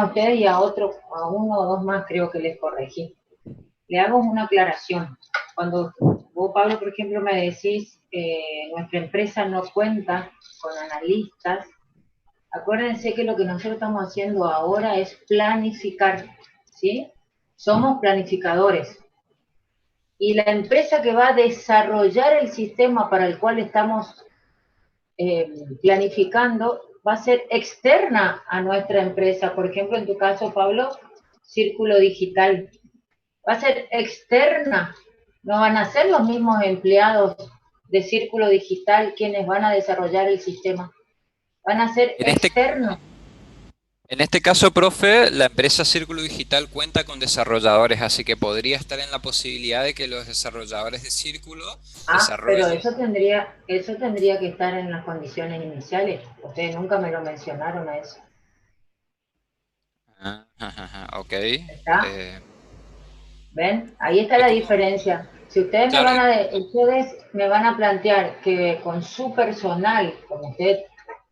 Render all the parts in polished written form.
a ustedes y a otro, a uno o dos más creo que les corregí. Le hago una aclaración. Cuando vos, Pablo, por ejemplo, me decís que nuestra empresa no cuenta con analistas, acuérdense que lo que nosotros estamos haciendo ahora es planificar, ¿sí? Somos planificadores. Y la empresa que va a desarrollar el sistema para el cual estamos planificando va a ser externa a nuestra empresa. Por ejemplo, en tu caso, Pablo, Círculo Digital. Va a ser externa. No van a ser los mismos empleados de Círculo Digital quienes van a desarrollar el sistema. Van a ser En este, externos. en este caso, profe, la empresa Círculo Digital cuenta con desarrolladores, así que podría estar en la posibilidad de que los desarrolladores de Círculo Pero desarrollen. eso tendría que estar en las condiciones iniciales. Ustedes nunca me lo mencionaron a eso. Ah, ajá, ok. ¿Está? ¿Ven? Ahí está ¿Y la cómo? diferencia. Si Claro, ustedes me van a plantear que con su personal, como ustedes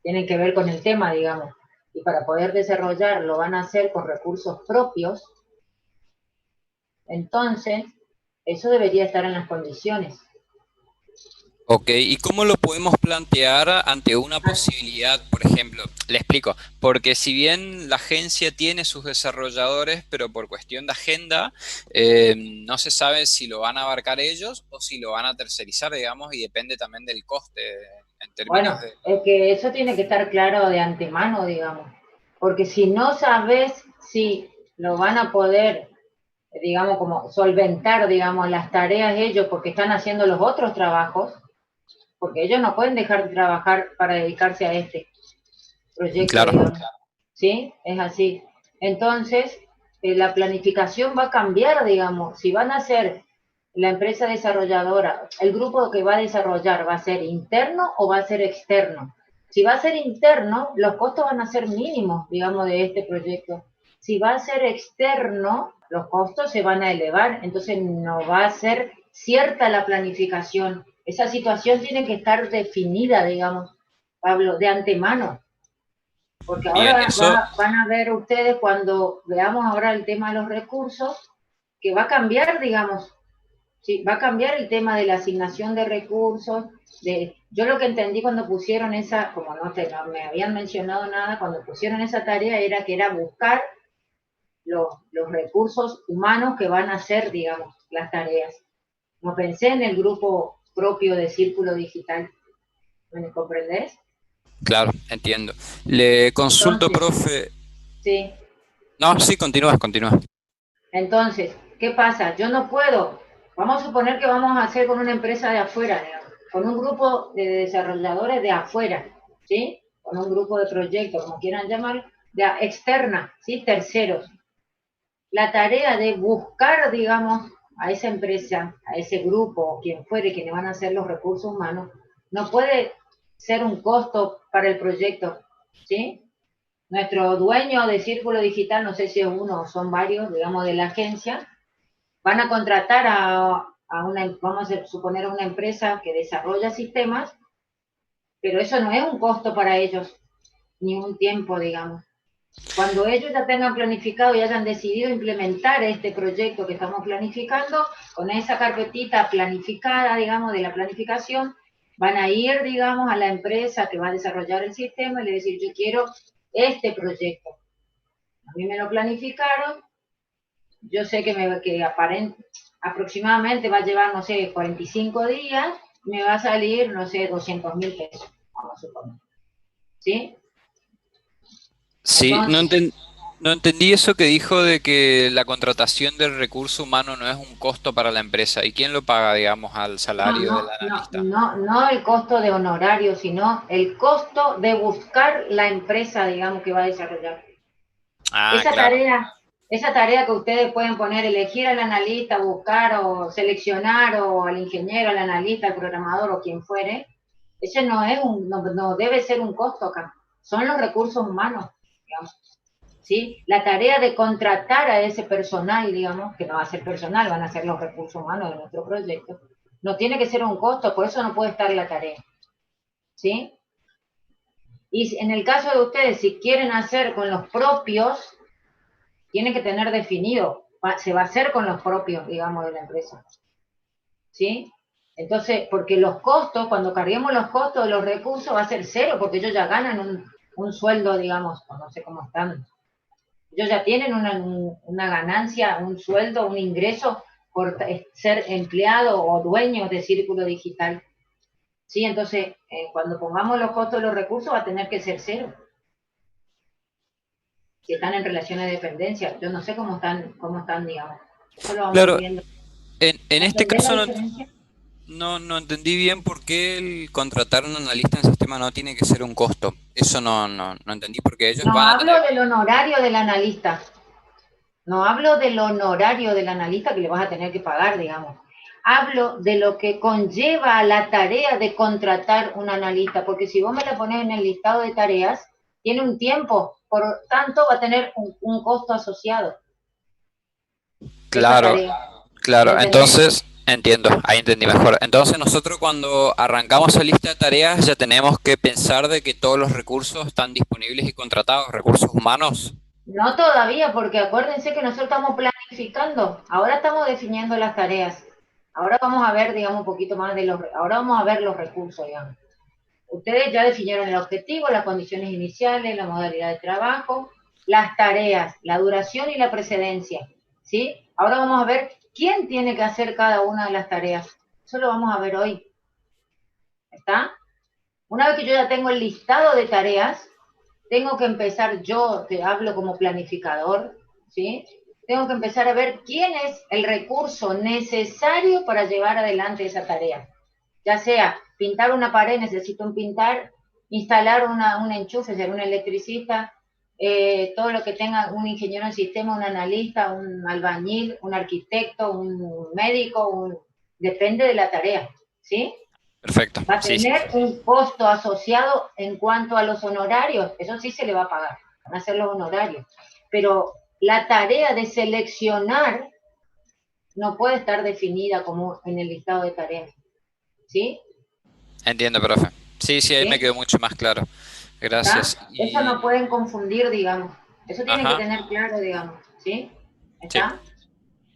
tienen que ver con el tema, digamos, y para poder desarrollar lo van a hacer con recursos propios, entonces eso debería estar en las condiciones. ok, ¿y cómo lo podemos plantear ante una posibilidad, por ejemplo? Le explico, porque si bien la agencia tiene sus desarrolladores, pero por cuestión de agenda, no se sabe si lo van a abarcar ellos o si lo van a tercerizar, digamos, y depende también del coste en términos Bueno, de... es que eso tiene que estar claro de antemano, digamos, porque si no sabes si lo van a poder, digamos, como solventar, digamos, las tareas ellos porque están haciendo los otros trabajos, porque ellos no pueden dejar de trabajar para dedicarse a este proyecto, Claro. digamos. ¿Sí? Es así. Entonces, la planificación va a cambiar, digamos. Si van a ser la empresa desarrolladora, el grupo que va a desarrollar, ¿va a ser interno o va a ser externo? Si va a ser interno, los costos van a ser mínimos, digamos, de este proyecto. Si va a ser externo, los costos se van a elevar, entonces no va a ser cierta la planificación. Esa situación tiene que estar definida, digamos, Pablo, de antemano. Porque Bien, ahora eso, van a ver ustedes cuando veamos ahora el tema de los recursos, que va a cambiar, digamos, sí, va a cambiar el tema de la asignación de recursos. Yo lo que entendí cuando pusieron esa, como no me habían mencionado nada, cuando pusieron esa tarea era que era buscar los recursos humanos que van a hacer, digamos, las tareas. No pensé en el grupo propio de Círculo Digital. ¿Me comprendés? claro, entiendo. Le consulto, Entonces, profe. sí, No, sí, continúa, continúa. entonces, ¿qué pasa? Yo no puedo, vamos a suponer que vamos a hacer con una empresa de afuera, digamos, con un grupo de desarrolladores de afuera, ¿sí? Con un grupo de proyectos, como quieran llamar, de externa, ¿sí? Terceros. La tarea de buscar, digamos, a esa empresa, a ese grupo, o quien fuere, quienes van a hacer los recursos humanos, no puede ser un costo para el proyecto, ¿sí? Nuestro dueño de Círculo Digital, no sé si es uno o son varios, digamos, de la agencia, van a contratar a una, vamos a suponer, a una empresa que desarrolla sistemas, pero eso no es un costo para ellos, ni un tiempo, digamos. Cuando ellos ya tengan planificado y hayan decidido implementar este proyecto que estamos planificando, con esa carpetita planificada, digamos, de la planificación, van a ir, digamos, a la empresa que va a desarrollar el sistema y le decir, yo quiero este proyecto. A mí me lo planificaron, yo sé que aproximadamente va a llevar, no sé, 45 días, me va a salir, no sé, 200.000 pesos, vamos a suponer. ¿Sí? Sí, Entonces, no entendí eso que dijo de que la contratación del recurso humano no es un costo para la empresa. ¿Y quién lo paga, digamos, al no, salario del no, no, analista? no, no el costo de honorario, sino el costo de buscar la empresa, digamos, que va a desarrollar. Ah, Esa claro. tarea, esa tarea que ustedes pueden poner, elegir al analista, buscar o seleccionar o al ingeniero, al analista, al programador o quien fuere, ese no debe ser un costo acá. Son los recursos humanos, digamos. ¿Sí? La tarea de contratar a ese personal, digamos, que no va a ser personal, van a ser los recursos humanos de nuestro proyecto, no tiene que ser un costo, por eso no puede estar la tarea. ¿Sí? Y en el caso de ustedes, si quieren hacer con los propios, tiene que tener definido, se va a hacer con los propios, digamos, de la empresa, ¿sí? Entonces, porque los costos, cuando carguemos los costos de los recursos, va a ser cero, porque ellos ya ganan un sueldo, digamos, no sé cómo están, ellos ya tienen una ganancia, un sueldo, un ingreso por ser empleado o dueños de Círculo Digital. Sí, entonces, cuando pongamos los costos de los recursos va a tener que ser cero. Si están en relaciones de dependencia, yo no sé cómo están, digamos. Eso lo vamos a ir Claro, viendo. en este ¿Entendés la caso diferencia? no entendí bien por qué el contratar un analista en sistema no tiene que ser un costo. Eso no entendí porque ellos No van a hablo tener... del honorario del analista. No hablo del honorario del analista que le vas a tener que pagar, digamos. Hablo de lo que conlleva la tarea de contratar un analista, porque si vos me la pones en el listado de tareas, tiene un tiempo, por tanto va a tener un costo asociado esa Claro, tarea. ¿Me claro, entendés? entonces entiendo, ahí entendí mejor. Entonces nosotros cuando arrancamos la lista de tareas ya tenemos que pensar de que todos los recursos están disponibles y contratados, recursos humanos. No todavía, porque acuérdense que nosotros estamos planificando, ahora estamos definiendo las tareas. Ahora vamos a ver, digamos, un poquito más ahora vamos a ver los recursos, digamos. Ustedes ya definieron el objetivo, las condiciones iniciales, la modalidad de trabajo, las tareas, la duración y la precedencia, ¿sí? Ahora vamos a ver quién tiene que hacer cada una de las tareas. Eso lo vamos a ver hoy, ¿está? Una vez que yo ya tengo el listado de tareas, tengo que empezar, yo te hablo como planificador, ¿sí? Tengo que empezar a ver quién es el recurso necesario para llevar adelante esa tarea. Ya sea pintar una pared, necesito un pintar, instalar un enchufe, ser un electricista, todo lo que tenga un ingeniero en sistema, un analista, un albañil, un arquitecto, un médico, depende de la tarea, ¿sí? Perfecto, Va a sí, sí. tener un costo asociado en cuanto a los honorarios, eso sí se le va a pagar, van a ser los honorarios, pero la tarea de seleccionar no puede estar definida como en el listado de tareas, ¿sí? Entiendo, profe. Sí, sí, ahí me ¿Sí? quedó mucho más claro. ¿Está? Gracias. Eso no Y... pueden confundir, digamos, eso tienen que Ajá, tener claro, digamos, ¿sí? sí, ¿Está?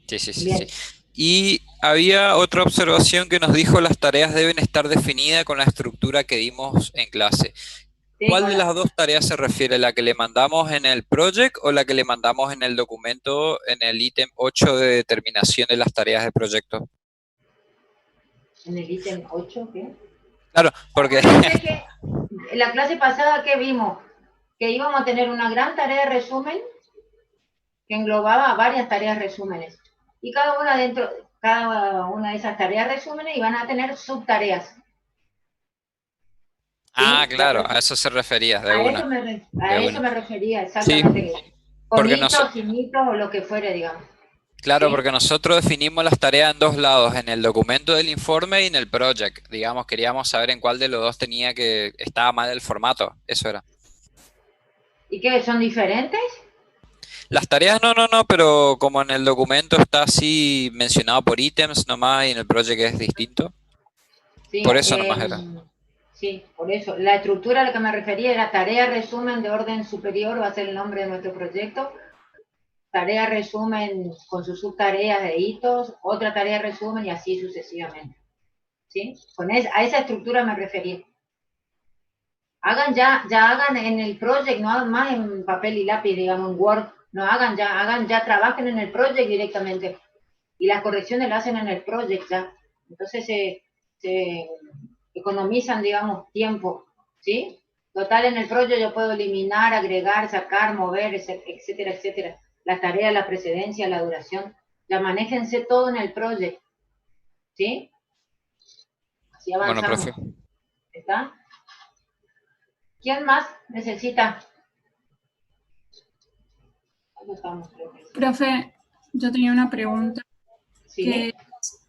sí, sí, sí, sí. Bien. Y había otra observación que nos dijo las tareas deben estar definidas con la estructura que dimos en clase. Sí, ¿Cuál con de la, las dos tareas se refiere? ¿La que le mandamos en el project o la que le mandamos en el documento en el ítem 8 de determinación de las tareas del proyecto? en el ítem 8, ¿qué? Claro, porque Acuérdense que en la clase pasada que vimos que íbamos a tener una gran tarea de resumen que englobaba varias tareas resúmenes. Y cada una de esas tareas resúmenes iban a tener subtareas. Ah, ¿Sí? claro, a eso se refería, de A una, eso me, de a eso una. me refería Sí, exactamente. Con porque nos, hitos, sin hitos o lo que fuere, digamos. claro, ¿Sí? porque nosotros definimos las tareas en dos lados, en el documento del informe y en el project. Digamos, queríamos saber en cuál de los dos tenía que estaba mal el formato. Eso era. ¿Y qué? ¿Son diferentes? Las tareas no, pero como en el documento está así mencionado por ítems nomás y en el project es distinto, Sí, por eso nomás era. sí, por eso. La estructura a la que me refería era tarea resumen de orden superior, va a ser el nombre de nuestro proyecto. Tarea resumen con sus subtareas de hitos, otra tarea resumen y así sucesivamente. ¿Sí? A esa estructura me refería. Ya hagan en el project, no hagan más en papel y lápiz, digamos, en Word, no hagan ya, trabajen en el project directamente. Y las correcciones las hacen en el project ya. Entonces se economizan, digamos, tiempo, ¿sí? Total, en el project yo puedo eliminar, agregar, sacar, mover, etcétera, etcétera. La tarea, la precedencia, la duración. Ya manéjense todo en el project, ¿sí? Así Bueno, avanzamos. profe. ¿Está? ¿Quién más necesita? ¿Dónde estamos? Profe, yo tenía una pregunta ¿Sí? que,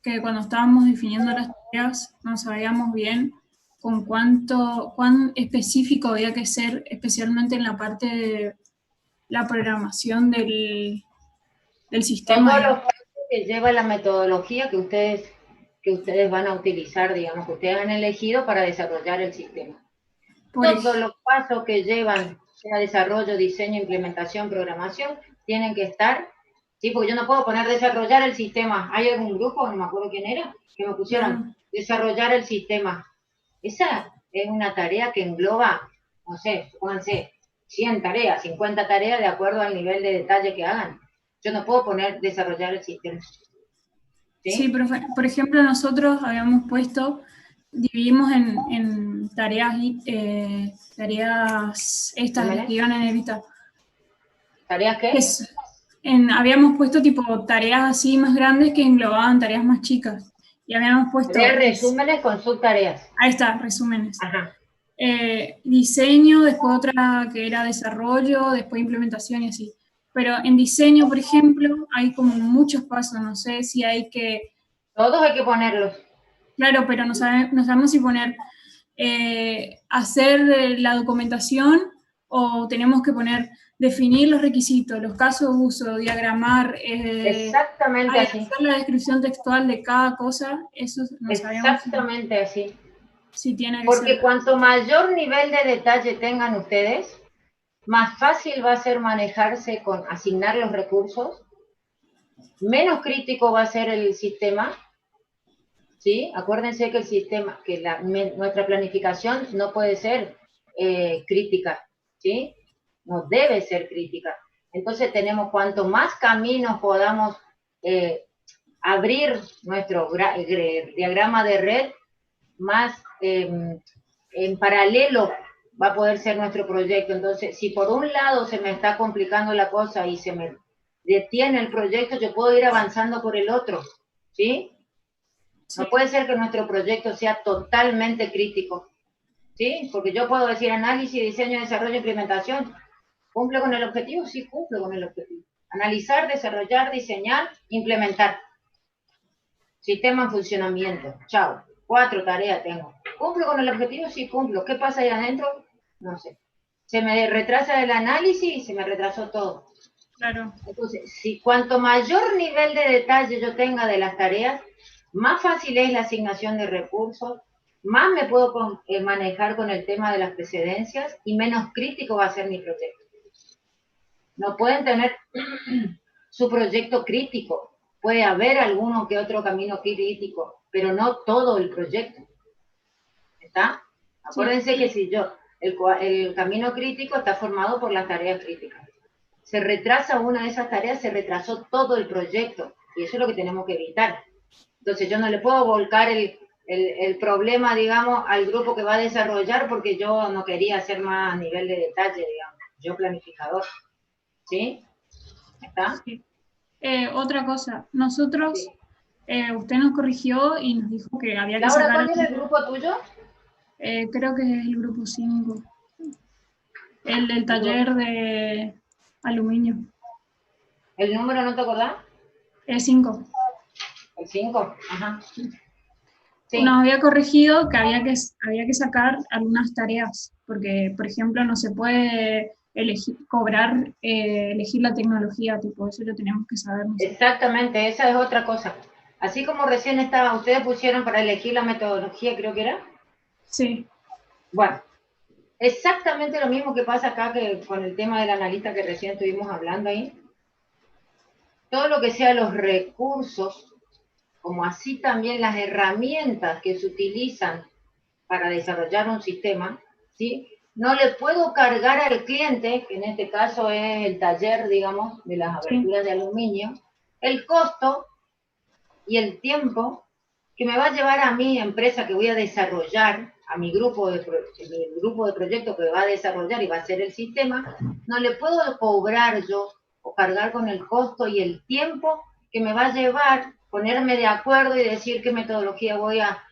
que cuando estábamos definiendo las tareas no sabíamos bien con cuán específico había que ser, especialmente en la parte de la programación del Son sistema. todos los pasos que lleva la metodología que ustedes van a utilizar, digamos, que ustedes han elegido para desarrollar el sistema. Por Todos ejemplo, los pasos que llevan, sea desarrollo, diseño, implementación, programación, tienen que estar, ¿sí? Porque yo no puedo poner desarrollar el sistema. ¿Hay algún grupo, no me acuerdo quién era, que me pusieron desarrollar el sistema? Esa es una tarea que engloba, no sé, pónganse 100 tareas, 50 tareas de acuerdo al nivel de detalle que hagan. Yo no puedo poner desarrollar el sistema. Sí, por ejemplo, nosotros habíamos dividimos en tareas, tareas estas las que iban en el Vita. ¿Tareas qué? Habíamos puesto tipo tareas así más grandes que englobaban tareas más chicas. Y habíamos puesto... resúmenes con subtareas. Ahí está, resúmenes. Ajá. Diseño, después otra que era desarrollo, después implementación y así. Pero en diseño, por ejemplo, hay como muchos pasos, no sé si hay que... Todos hay que ponerlos. Claro, pero no sabemos si poner hacer la documentación o tenemos que definir los requisitos, los casos de uso, diagramar, exactamente así. hacer la descripción textual de cada cosa, eso no sabemos. Exactamente así. Si tiene que Porque ser. cuanto mayor nivel de detalle tengan ustedes, más fácil va a ser manejarse con asignar los recursos, menos crítico va a ser el sistema, ¿sí? Acuérdense que el sistema, que nuestra planificación no puede ser crítica, ¿sí? No debe ser crítica. Entonces tenemos, cuanto más caminos podamos abrir nuestro diagrama de red, más en paralelo va a poder ser nuestro proyecto. Entonces, si por un lado se me está complicando la cosa y se me detiene el proyecto, yo puedo ir avanzando por el otro, ¿sí? No puede ser que nuestro proyecto sea totalmente crítico, ¿sí? Porque yo puedo decir análisis, diseño, desarrollo, implementación. ¿Cumple con el objetivo? Sí, cumple con el objetivo. Analizar, desarrollar, diseñar, implementar. Sistema en funcionamiento. Chao. 4 tareas tengo. ¿Cumplo con el objetivo? Sí, cumplo. ¿Qué pasa ahí adentro? No sé. Se me retrasa el análisis y se me retrasó todo. Claro. Entonces, cuanto mayor nivel de detalle yo tenga de las tareas, más fácil es la asignación de recursos, más me puedo manejar con el tema de las precedencias y menos crítico va a ser mi proyecto. No pueden tener su proyecto crítico. Puede haber alguno que otro camino crítico, pero no todo el proyecto. ¿Está? Acuérdense que si el camino crítico está formado por las tareas críticas. Se retrasa una de esas tareas, se retrasó todo el proyecto. Y eso es lo que tenemos que evitar. Entonces yo no le puedo volcar el problema, digamos, al grupo que va a desarrollar porque yo no quería hacer más nivel de detalle, digamos. Yo planificador. ¿Sí? ¿Está? Sí. Otra cosa, nosotros, usted nos corrigió y nos dijo que había que sacar... Laura, ¿cuál es el grupo tuyo? Creo que es el grupo 5. El del taller de aluminio. ¿El número no te acordás? El 5. El 5, ajá. Sí. Nos había corregido que había que sacar algunas tareas, porque, por ejemplo, no se puede elegir la tecnología, tipo, eso lo tenemos que saber. ¿No? Exactamente, esa es otra cosa. Así como recién ustedes pusieron para elegir la metodología, creo que era. Sí. Bueno, exactamente lo mismo que pasa acá que con el tema del analista que recién estuvimos hablando ahí. Todo lo que sea los recursos, como así también las herramientas que se utilizan para desarrollar un sistema, ¿sí? No le puedo cargar al cliente, que en este caso es el taller, digamos, de las aberturas de aluminio, el costo y el tiempo que me va a llevar a mi empresa que voy a desarrollar, a mi grupo de proyectos que va a desarrollar y va a ser el sistema, no le puedo cobrar yo o cargar con el costo y el tiempo que me va a llevar ponerme de acuerdo y decir qué metodología voy a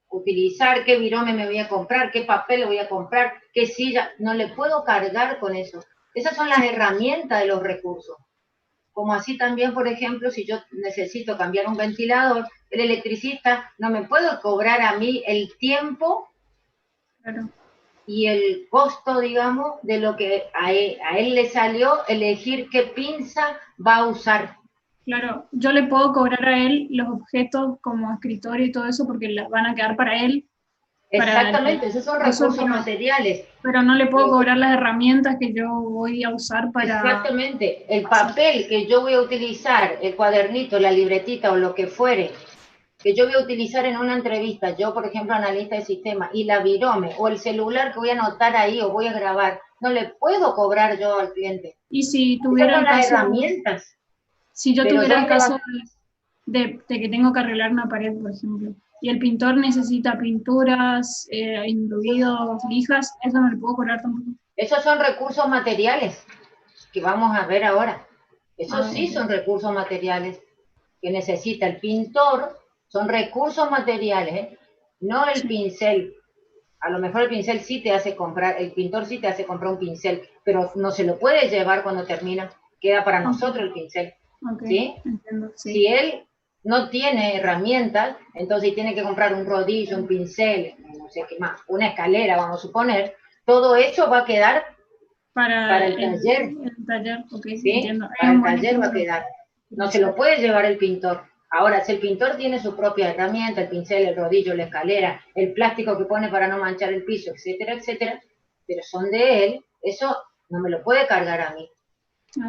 utilizar, qué virome me voy a comprar, qué papel voy a comprar, qué silla. No le puedo cargar con eso. Esas son las herramientas de los recursos. Como así también, por ejemplo, si yo necesito cambiar un ventilador, el electricista no me puede cobrar a mí el tiempo y el costo, digamos, de lo que a él le salió elegir qué pinza va a usar. Claro, yo le puedo cobrar a él los objetos como escritorio y todo eso porque van a quedar para él, Exactamente, esos son recursos materiales. Pero no le puedo cobrar las herramientas que yo voy a usar para... Exactamente, el papel que yo voy a utilizar, el cuadernito, la libretita o lo que fuere, que yo voy a utilizar en una entrevista, yo por ejemplo analista de sistema, y la virome o el celular que voy a anotar ahí o voy a grabar, no le puedo cobrar yo al cliente. Y si Esas tuviera son el las caso... herramientas. Si yo Pero tuviera el ¿dónde caso va? de que tengo que arreglar una pared, por ejemplo, y el pintor necesita pinturas, induidos, lijas, eso no le puedo cobrar tampoco. Esos son recursos materiales que vamos a ver ahora. Esos sí Ok. son recursos materiales que necesita el pintor, son recursos materiales, ¿eh? No el Sí. pincel. A lo mejor el pincel sí te hace comprar, el pintor sí te hace comprar un pincel, pero no se lo puede llevar cuando termina, queda para nosotros el pincel, Ok, ¿sí? entiendo, sí. Si él no tiene herramientas, entonces tiene que comprar un rodillo, un pincel, no sé qué más, una escalera, vamos a suponer, todo eso va a quedar para Para el taller, el taller, ok, ¿sí? entiendo. Es Para un el buen taller va a ejemplo. quedar. No se lo puede llevar el pintor. Ahora, si el pintor tiene su propia herramienta, el pincel, el rodillo, la escalera, el plástico que pone para no manchar el piso, etcétera, etcétera, pero son de él, eso no me lo puede cargar a mí.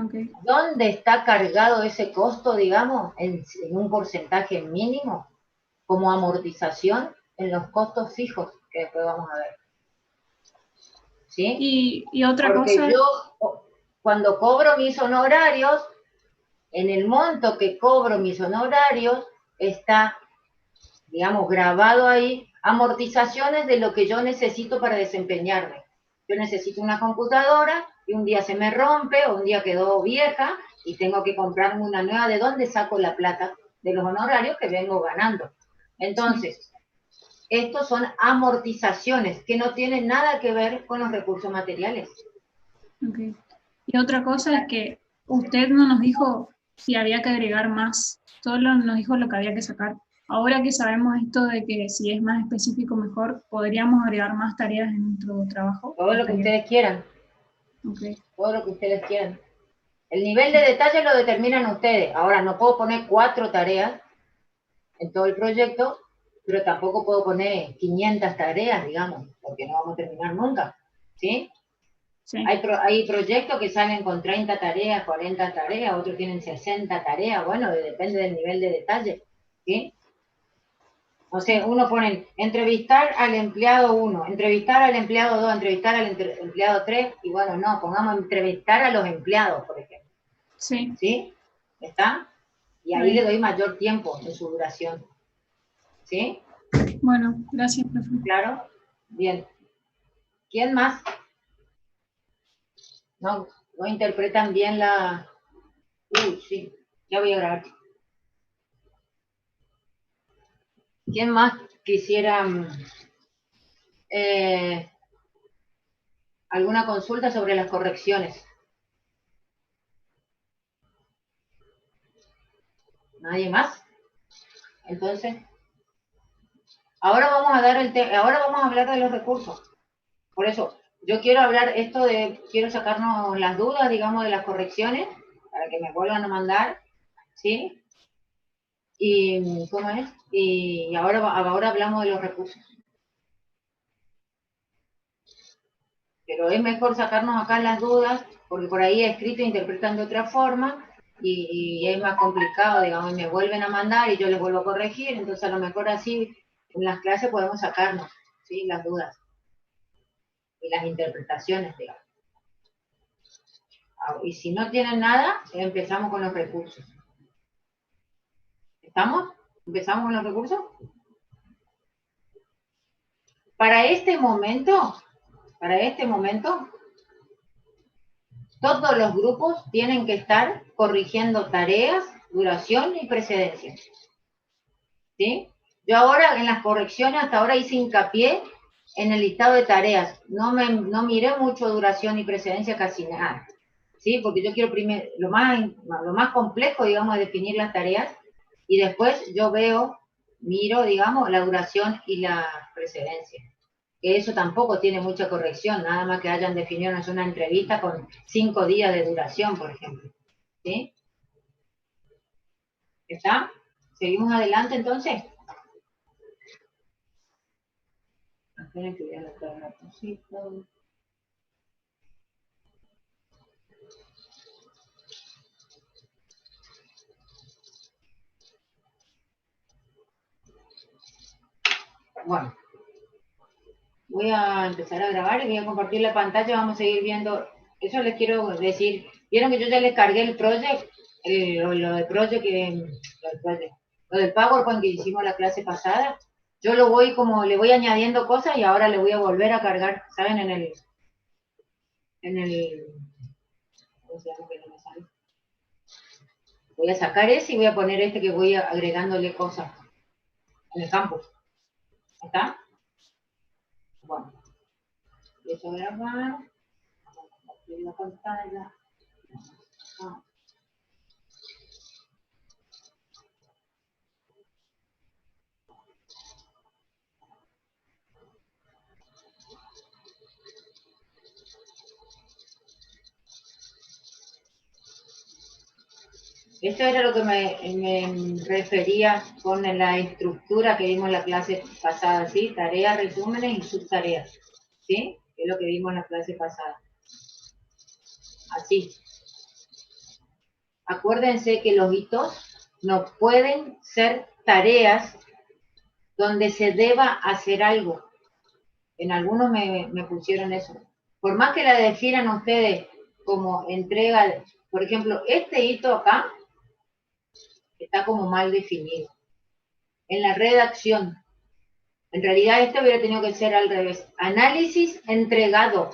Okay. ¿Dónde está cargado ese costo, digamos, en un porcentaje mínimo, como amortización en los costos fijos, que después vamos a ver? ¿Sí? Y otra Porque cosa, yo, cuando cobro mis honorarios, en el monto que cobro mis honorarios, está, digamos, grabado ahí, amortizaciones de lo que yo necesito para desempeñarme. Yo necesito una computadora y un día se me rompe o un día quedó vieja y tengo que comprarme una nueva. ¿De dónde saco la plata? De los honorarios que vengo ganando. Entonces, estos son amortizaciones que no tienen nada que ver con los recursos materiales. okay. Y otra cosa es que usted no nos dijo si había que agregar más, solo nos dijo lo que había que sacar. Ahora que sabemos esto de que si es más específico mejor, podríamos agregar más tareas en nuestro trabajo. Todo lo que ustedes quieran. Okay. Todo lo que ustedes quieran. El nivel de detalle lo determinan ustedes. Ahora, no puedo poner 4 tareas en todo el proyecto, pero tampoco puedo poner 500 tareas, digamos, porque no vamos a terminar nunca, ¿sí? Sí. Hay proyectos que salen con 30 tareas, 40 tareas, otros tienen 60 tareas, bueno, depende del nivel de detalle, ¿sí? O sea, uno pone entrevistar al empleado 1, entrevistar al empleado 2, entrevistar al empleado 3, y bueno, no, pongamos entrevistar a los empleados, por ejemplo. Sí. ¿Sí? ¿Está? Y ahí le doy mayor tiempo en su duración. ¿Sí? Bueno, gracias, profe. ¿Claro? Bien. ¿Quién más? No, no interpretan bien la... Uy, sí, ya voy a grabar. ¿Quién más quisiera alguna consulta sobre las correcciones? ¿Nadie más? Entonces, ahora vamos a ahora vamos a hablar de los recursos. Por eso, yo quiero hablar quiero sacarnos las dudas, digamos, de las correcciones, para que me vuelvan a mandar, ¿sí? Y, ¿cómo es? Y ahora hablamos de los recursos. Pero es mejor sacarnos acá las dudas, porque por ahí escrito interpretan de otra forma, y es más complicado, digamos, y me vuelven a mandar y yo les vuelvo a corregir, entonces a lo mejor así en las clases podemos sacarnos, ¿sí? Las dudas y las interpretaciones, digamos. Y si no tienen nada, empezamos con los recursos. ¿Estamos? ¿Empezamos con los recursos? Para este momento, todos los grupos tienen que estar corrigiendo tareas, duración y precedencia. ¿Sí? Yo ahora en las correcciones hasta ahora hice hincapié en el listado de tareas. No miré mucho duración y precedencia, casi nada. ¿Sí? Porque yo quiero primero, lo más complejo, digamos, es definir las tareas y después yo miro, digamos, la duración y la precedencia. Que eso tampoco tiene mucha corrección, nada más que hayan definido una entrevista con 5 días de duración, por ejemplo. ¿Sí? ¿Está? ¿Seguimos adelante entonces? Esperen que voy a anotar una cosita. Bueno, voy a empezar a grabar y voy a compartir la pantalla. Vamos a seguir viendo. Eso les quiero decir. Vieron que yo ya les cargué el project, lo del project, lo del PowerPoint que hicimos la clase pasada. Yo lo voy le voy añadiendo cosas y ahora le voy a volver a cargar, ¿saben? ¿Cómo se llama? Que no me sale. Voy a sacar ese y voy a poner este que voy agregándole cosas en el campus. ¿Está? Bueno, empiezo a grabar. Vamos a compartir la pantalla. Esto era lo que me refería con la estructura que vimos en la clase pasada, ¿sí? Tareas, resúmenes y subtareas, ¿sí? Que es lo que vimos en la clase pasada. Así. Acuérdense que los hitos no pueden ser tareas donde se deba hacer algo. En algunos me pusieron eso. Por más que la definan ustedes como entrega, por ejemplo, este hito acá está como mal definido. En la redacción, en realidad esto hubiera tenido que ser al revés. Análisis entregado,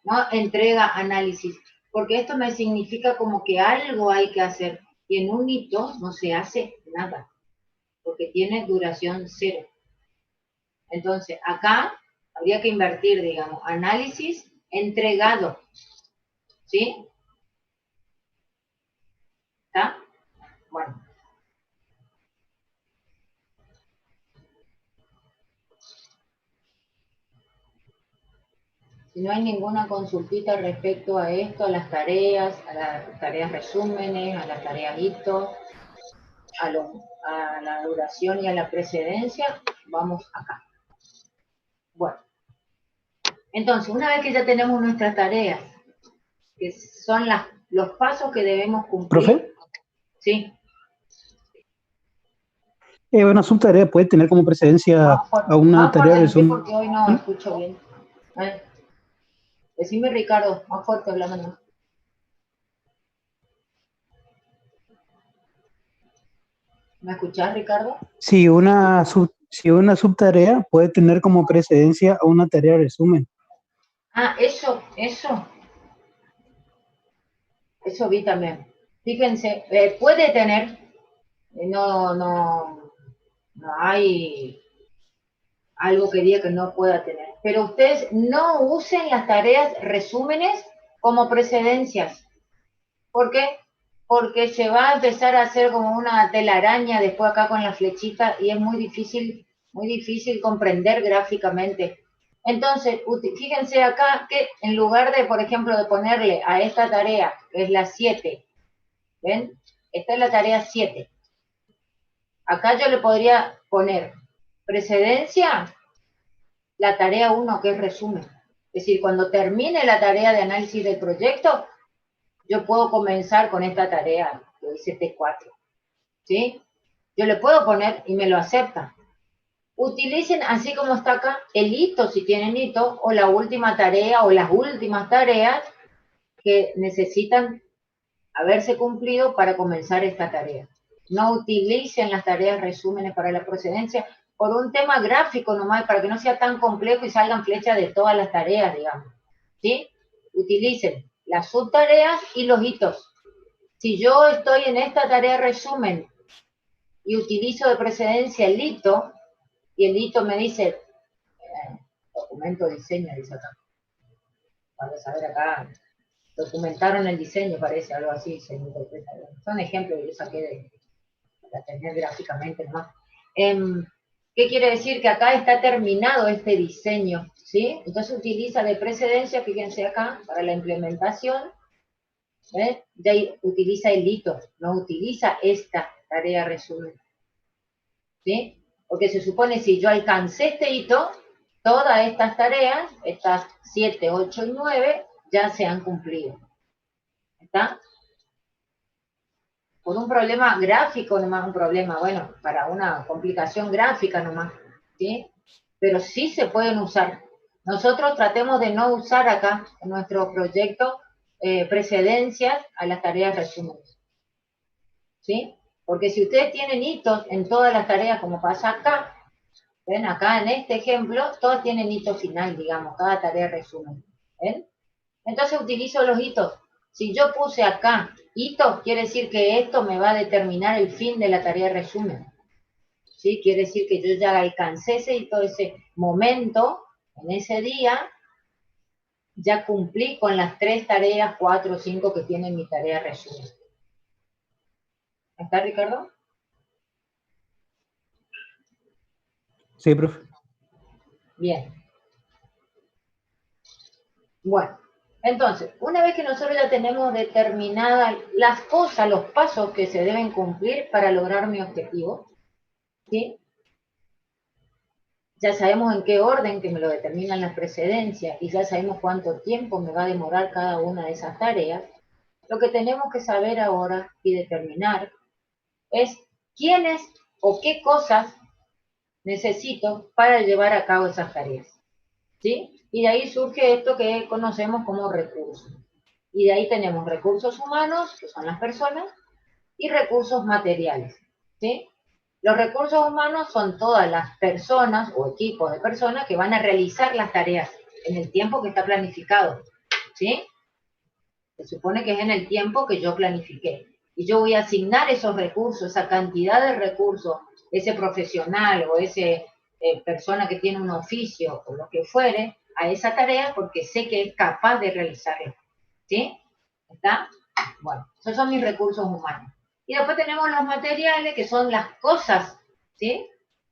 no entrega análisis, porque esto me significa como que algo hay que hacer. Y en un hito no se hace nada, porque tiene duración 0. Entonces, acá habría que invertir, digamos, análisis entregado, ¿sí? ¿Está? Bueno. Si no hay ninguna consultita respecto a esto, a las tareas resúmenes, a las tareas hito, a la duración y a la precedencia, vamos acá. Bueno, entonces, una vez que ya tenemos nuestras tareas, que son los pasos que debemos cumplir. ¿Profe? Sí. Una subtarea puede tener como precedencia a una tarea de resumen. Porque hoy no escucho bien. Decime, Ricardo, más fuerte, hablame. ¿Me escuchás, Ricardo? Si una subtarea puede tener como precedencia a una tarea de resumen. Ah, eso vi también. Fíjense, puede tener, no hay algo que diga que no pueda tener. Pero ustedes no usen las tareas resúmenes como precedencias. ¿Por qué? Porque se va a empezar a hacer como una telaraña después acá con la flechita y es muy difícil comprender gráficamente. Entonces, fíjense acá que en lugar de, por ejemplo, de ponerle a esta tarea, que es la 7, ¿ven? Esta es la tarea 7. Acá yo le podría poner precedencia la tarea 1, que es resumen. Es decir, cuando termine la tarea de análisis del proyecto, yo puedo comenzar con esta tarea, que dice T4, ¿sí? Yo le puedo poner y me lo acepta. Utilicen, así como está acá, el hito, si tienen hito, o la última tarea, o las últimas tareas que necesitan haberse cumplido para comenzar esta tarea. No utilicen las tareas resúmenes para la procedencia por un tema gráfico nomás, para que no sea tan complejo y salgan flechas de todas las tareas, digamos, ¿sí? Utilicen las subtareas y los hitos. Si yo estoy en esta tarea resumen y utilizo de precedencia el hito, y el hito me dice, documento diseño, dice acá. Vamos a ver acá, documentaron el diseño, parece, algo así, se interpreta. Son ejemplos que yo saqué para tener gráficamente nomás. ¿Qué quiere decir? Que acá está terminado este diseño, ¿sí? Entonces utiliza de precedencia, fíjense acá, para la implementación, ya utiliza el hito, no utiliza esta tarea resumen, ¿sí? Porque se supone si yo alcancé este hito, todas estas tareas, estas 7, 8 y 9, ya se han cumplido. ¿Está? Por un problema gráfico nomás, un problema, bueno, para una complicación gráfica nomás, ¿sí? Pero sí se pueden usar. Nosotros tratemos de no usar acá, en nuestro proyecto, precedencias a las tareas resúmenes, ¿sí? Porque si ustedes tienen hitos en todas las tareas, como pasa acá, ¿ven? Acá en este ejemplo, todos tienen hito final, digamos, cada tarea resumen, ¿ven? Entonces utilizo los hitos. Si yo puse acá hitos, quiere decir que esto me va a determinar el fin de la tarea de resumen. ¿Sí? Quiere decir que yo ya alcancé ese momento, en ese día, ya cumplí con las 3 tareas, 4 o 5 que tiene mi tarea de resumen. ¿Está, Ricardo? Sí, profe. Bien. Bueno. Entonces, una vez que nosotros ya tenemos determinadas las cosas, los pasos que se deben cumplir para lograr mi objetivo, ¿sí? Ya sabemos en qué orden que me lo determinan las precedencias y ya sabemos cuánto tiempo me va a demorar cada una de esas tareas. Lo que tenemos que saber ahora y determinar es quiénes o qué cosas necesito para llevar a cabo esas tareas, ¿sí? Y de ahí surge esto que conocemos como recursos. Y de ahí tenemos recursos humanos, que son las personas, y recursos materiales, ¿sí? Los recursos humanos son todas las personas o equipos de personas que van a realizar las tareas en el tiempo que está planificado, ¿sí? Se supone que es en el tiempo que yo planifiqué. Y yo voy a asignar esos recursos, esa cantidad de recursos, ese profesional o ese persona que tiene un oficio o lo que fuere, a esa tarea porque sé que es capaz de realizarla, ¿sí? ¿Está? Bueno, esos son mis recursos humanos. Y después tenemos los materiales, que son las cosas, ¿sí?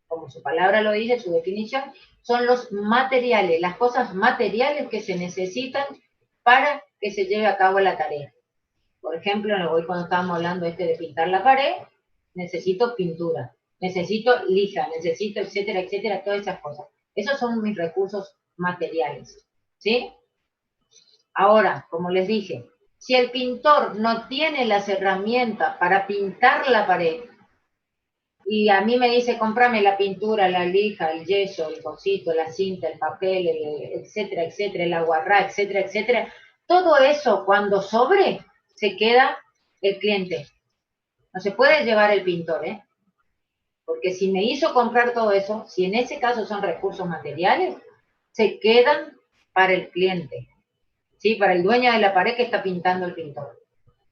Como su palabra lo dice, su definición, son los materiales, las cosas materiales que se necesitan para que se lleve a cabo la tarea. Por ejemplo, hoy cuando estábamos hablando de pintar la pared, necesito pintura, necesito lija, necesito etcétera, etcétera, todas esas cosas. Esos son mis recursos materiales, ¿sí? Ahora, como les dije, si el pintor no tiene las herramientas para pintar la pared, y a mí me dice, cómprame la pintura, la lija, el yeso, el cosito, la cinta, el papel, etcétera, etcétera, el aguarrá, etcétera, etcétera, todo eso cuando sobre, se queda el cliente. No se puede llevar el pintor, ¿eh? Porque si me hizo comprar todo eso, si en ese caso son recursos materiales, se quedan para el cliente, ¿sí? Para el dueño de la pared que está pintando el pintor.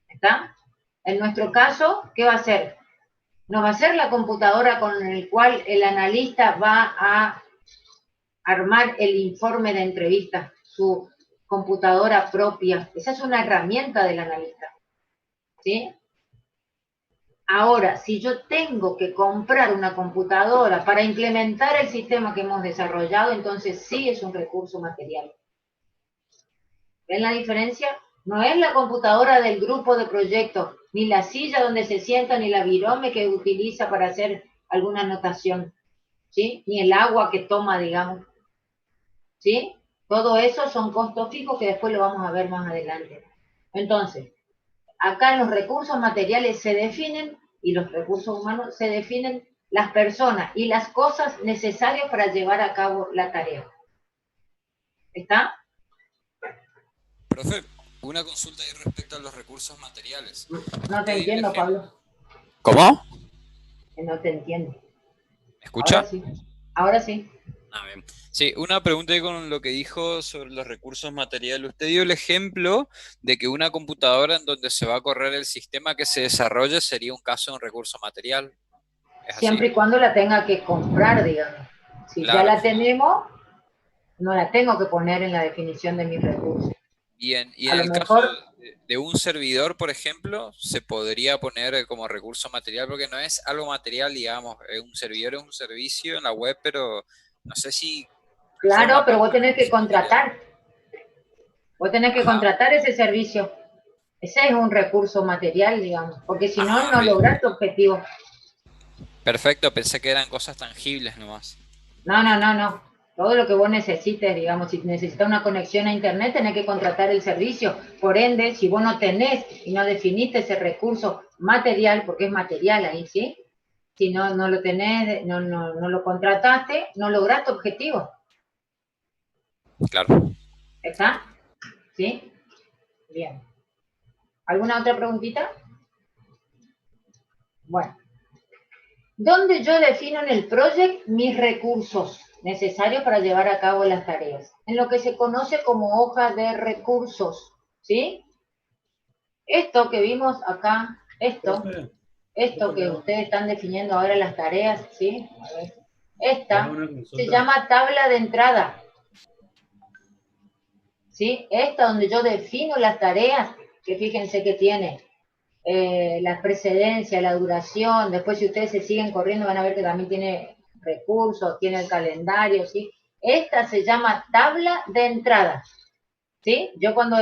¿Está? En nuestro caso, ¿qué va a hacer? Nos va a ser la computadora con el cual el analista va a armar el informe de entrevista, su computadora propia. Esa es una herramienta del analista, ¿sí? Ahora, si yo tengo que comprar una computadora para implementar el sistema que hemos desarrollado, entonces sí es un recurso material. ¿Ven la diferencia? No es la computadora del grupo de proyectos, ni la silla donde se sienta, ni la virome que utiliza para hacer alguna anotación, ¿sí? Ni el agua que toma, digamos, ¿sí? Todo eso son costos fijos que después lo vamos a ver más adelante. Entonces, acá los recursos materiales se definen y los recursos humanos se definen las personas y las cosas necesarias para llevar a cabo la tarea. ¿Está? Profe, una consulta ahí respecto a los recursos materiales. No te entiendo, Pablo. ¿Cómo? No te entiendo. ¿Me escucha? Ahora sí. Ahora sí. Ah, bien. Sí, una pregunta ahí con lo que dijo sobre los recursos materiales. Usted dio el ejemplo de que una computadora en donde se va a correr el sistema que se desarrolle sería un caso de un recurso material. ¿Es así? Siempre y cuando la tenga que comprar, digamos. Si Claro. ya la tenemos, no la tengo que poner en la definición de mis recursos. Bien, y A en lo el mejor, caso de un servidor, por ejemplo, se podría poner como recurso material, porque no es algo material, digamos, un servidor es un servicio en la web, pero no sé si claro, forma pero vos parte del tenés que recurso material. contratar. Vos tenés que Ajá. contratar ese servicio. Ese es un recurso material, digamos, porque si no, Ah, no bien. lográs tu objetivo. Perfecto, pensé que eran cosas tangibles nomás. No, no, no, no. Todo lo que vos necesites, digamos, si necesitas una conexión a internet, tenés que contratar el servicio. Por ende, si vos no tenés y no definiste ese recurso material, porque es material ahí, ¿sí? Si no lo tenés, no lo contrataste, no lograste tu objetivo. Claro. ¿Está? ¿Sí? Bien. ¿Alguna otra preguntita? Bueno. ¿Dónde yo defino en el project mis recursos necesarios para llevar a cabo las tareas? En lo que se conoce como hoja de recursos, ¿sí? Esto que vimos acá, esto que ustedes están definiendo ahora las tareas, ¿sí? A ver. Esta se llama tabla de entrada, ¿sí? Esta donde yo defino las tareas, que fíjense que tiene la precedencia, la duración, después si ustedes se siguen corriendo van a ver que también tiene recursos, tiene el calendario, ¿sí? Esta se llama tabla de entrada, ¿sí? Yo cuando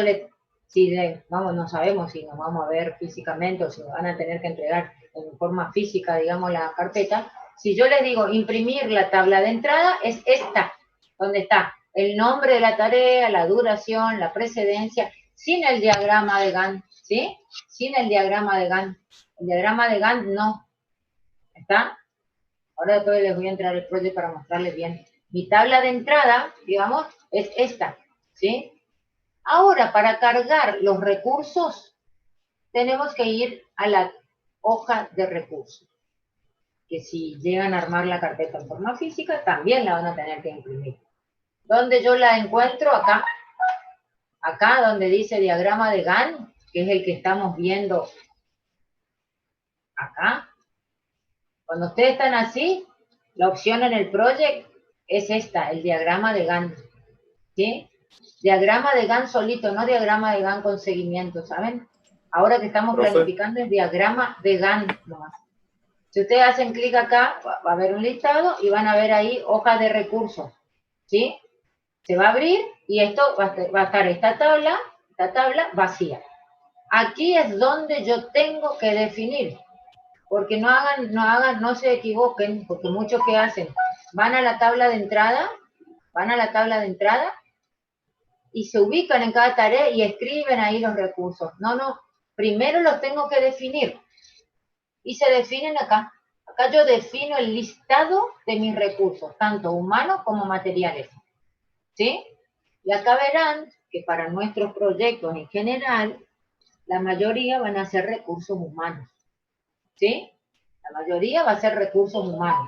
vamos, no sabemos si nos vamos a ver físicamente o si nos van a tener que entregar en forma física, digamos, la carpeta, si yo les digo imprimir la tabla de entrada, es esta, donde está el nombre de la tarea, la duración, la precedencia, sin el diagrama de Gantt, ¿sí? Sin el diagrama de Gantt. El diagrama de Gantt no. ¿Está? Ahora después les voy a entrar el proyecto para mostrarles bien. Mi tabla de entrada, digamos, es esta, ¿sí? Ahora, para cargar los recursos, tenemos que ir a la hoja de recursos. Que si llegan a armar la carpeta en forma física, también la van a tener que imprimir. ¿Dónde yo la encuentro? Acá. Acá donde dice diagrama de Gantt, que es el que estamos viendo acá. Cuando ustedes están así, la opción en el project es esta, el diagrama de Gantt, ¿sí? Diagrama de Gantt solito, no diagrama de Gantt con seguimiento, ¿saben? Ahora que estamos planificando es diagrama de Gantt nomás. Si ustedes hacen clic acá, va a haber un listado y van a ver ahí hoja de recursos, ¿sí? Se va a abrir y esto va a estar esta tabla vacía. Aquí es donde yo tengo que definir, porque no se equivoquen, porque muchos que hacen, van a la tabla de entrada y se ubican en cada tarea y escriben ahí los recursos. No, primero los tengo que definir y se definen acá. Acá yo defino el listado de mis recursos, tanto humanos como materiales, ¿sí? Y acá verán que para nuestros proyectos en general, la mayoría van a ser recursos humanos, ¿sí? La mayoría va a ser recursos humanos.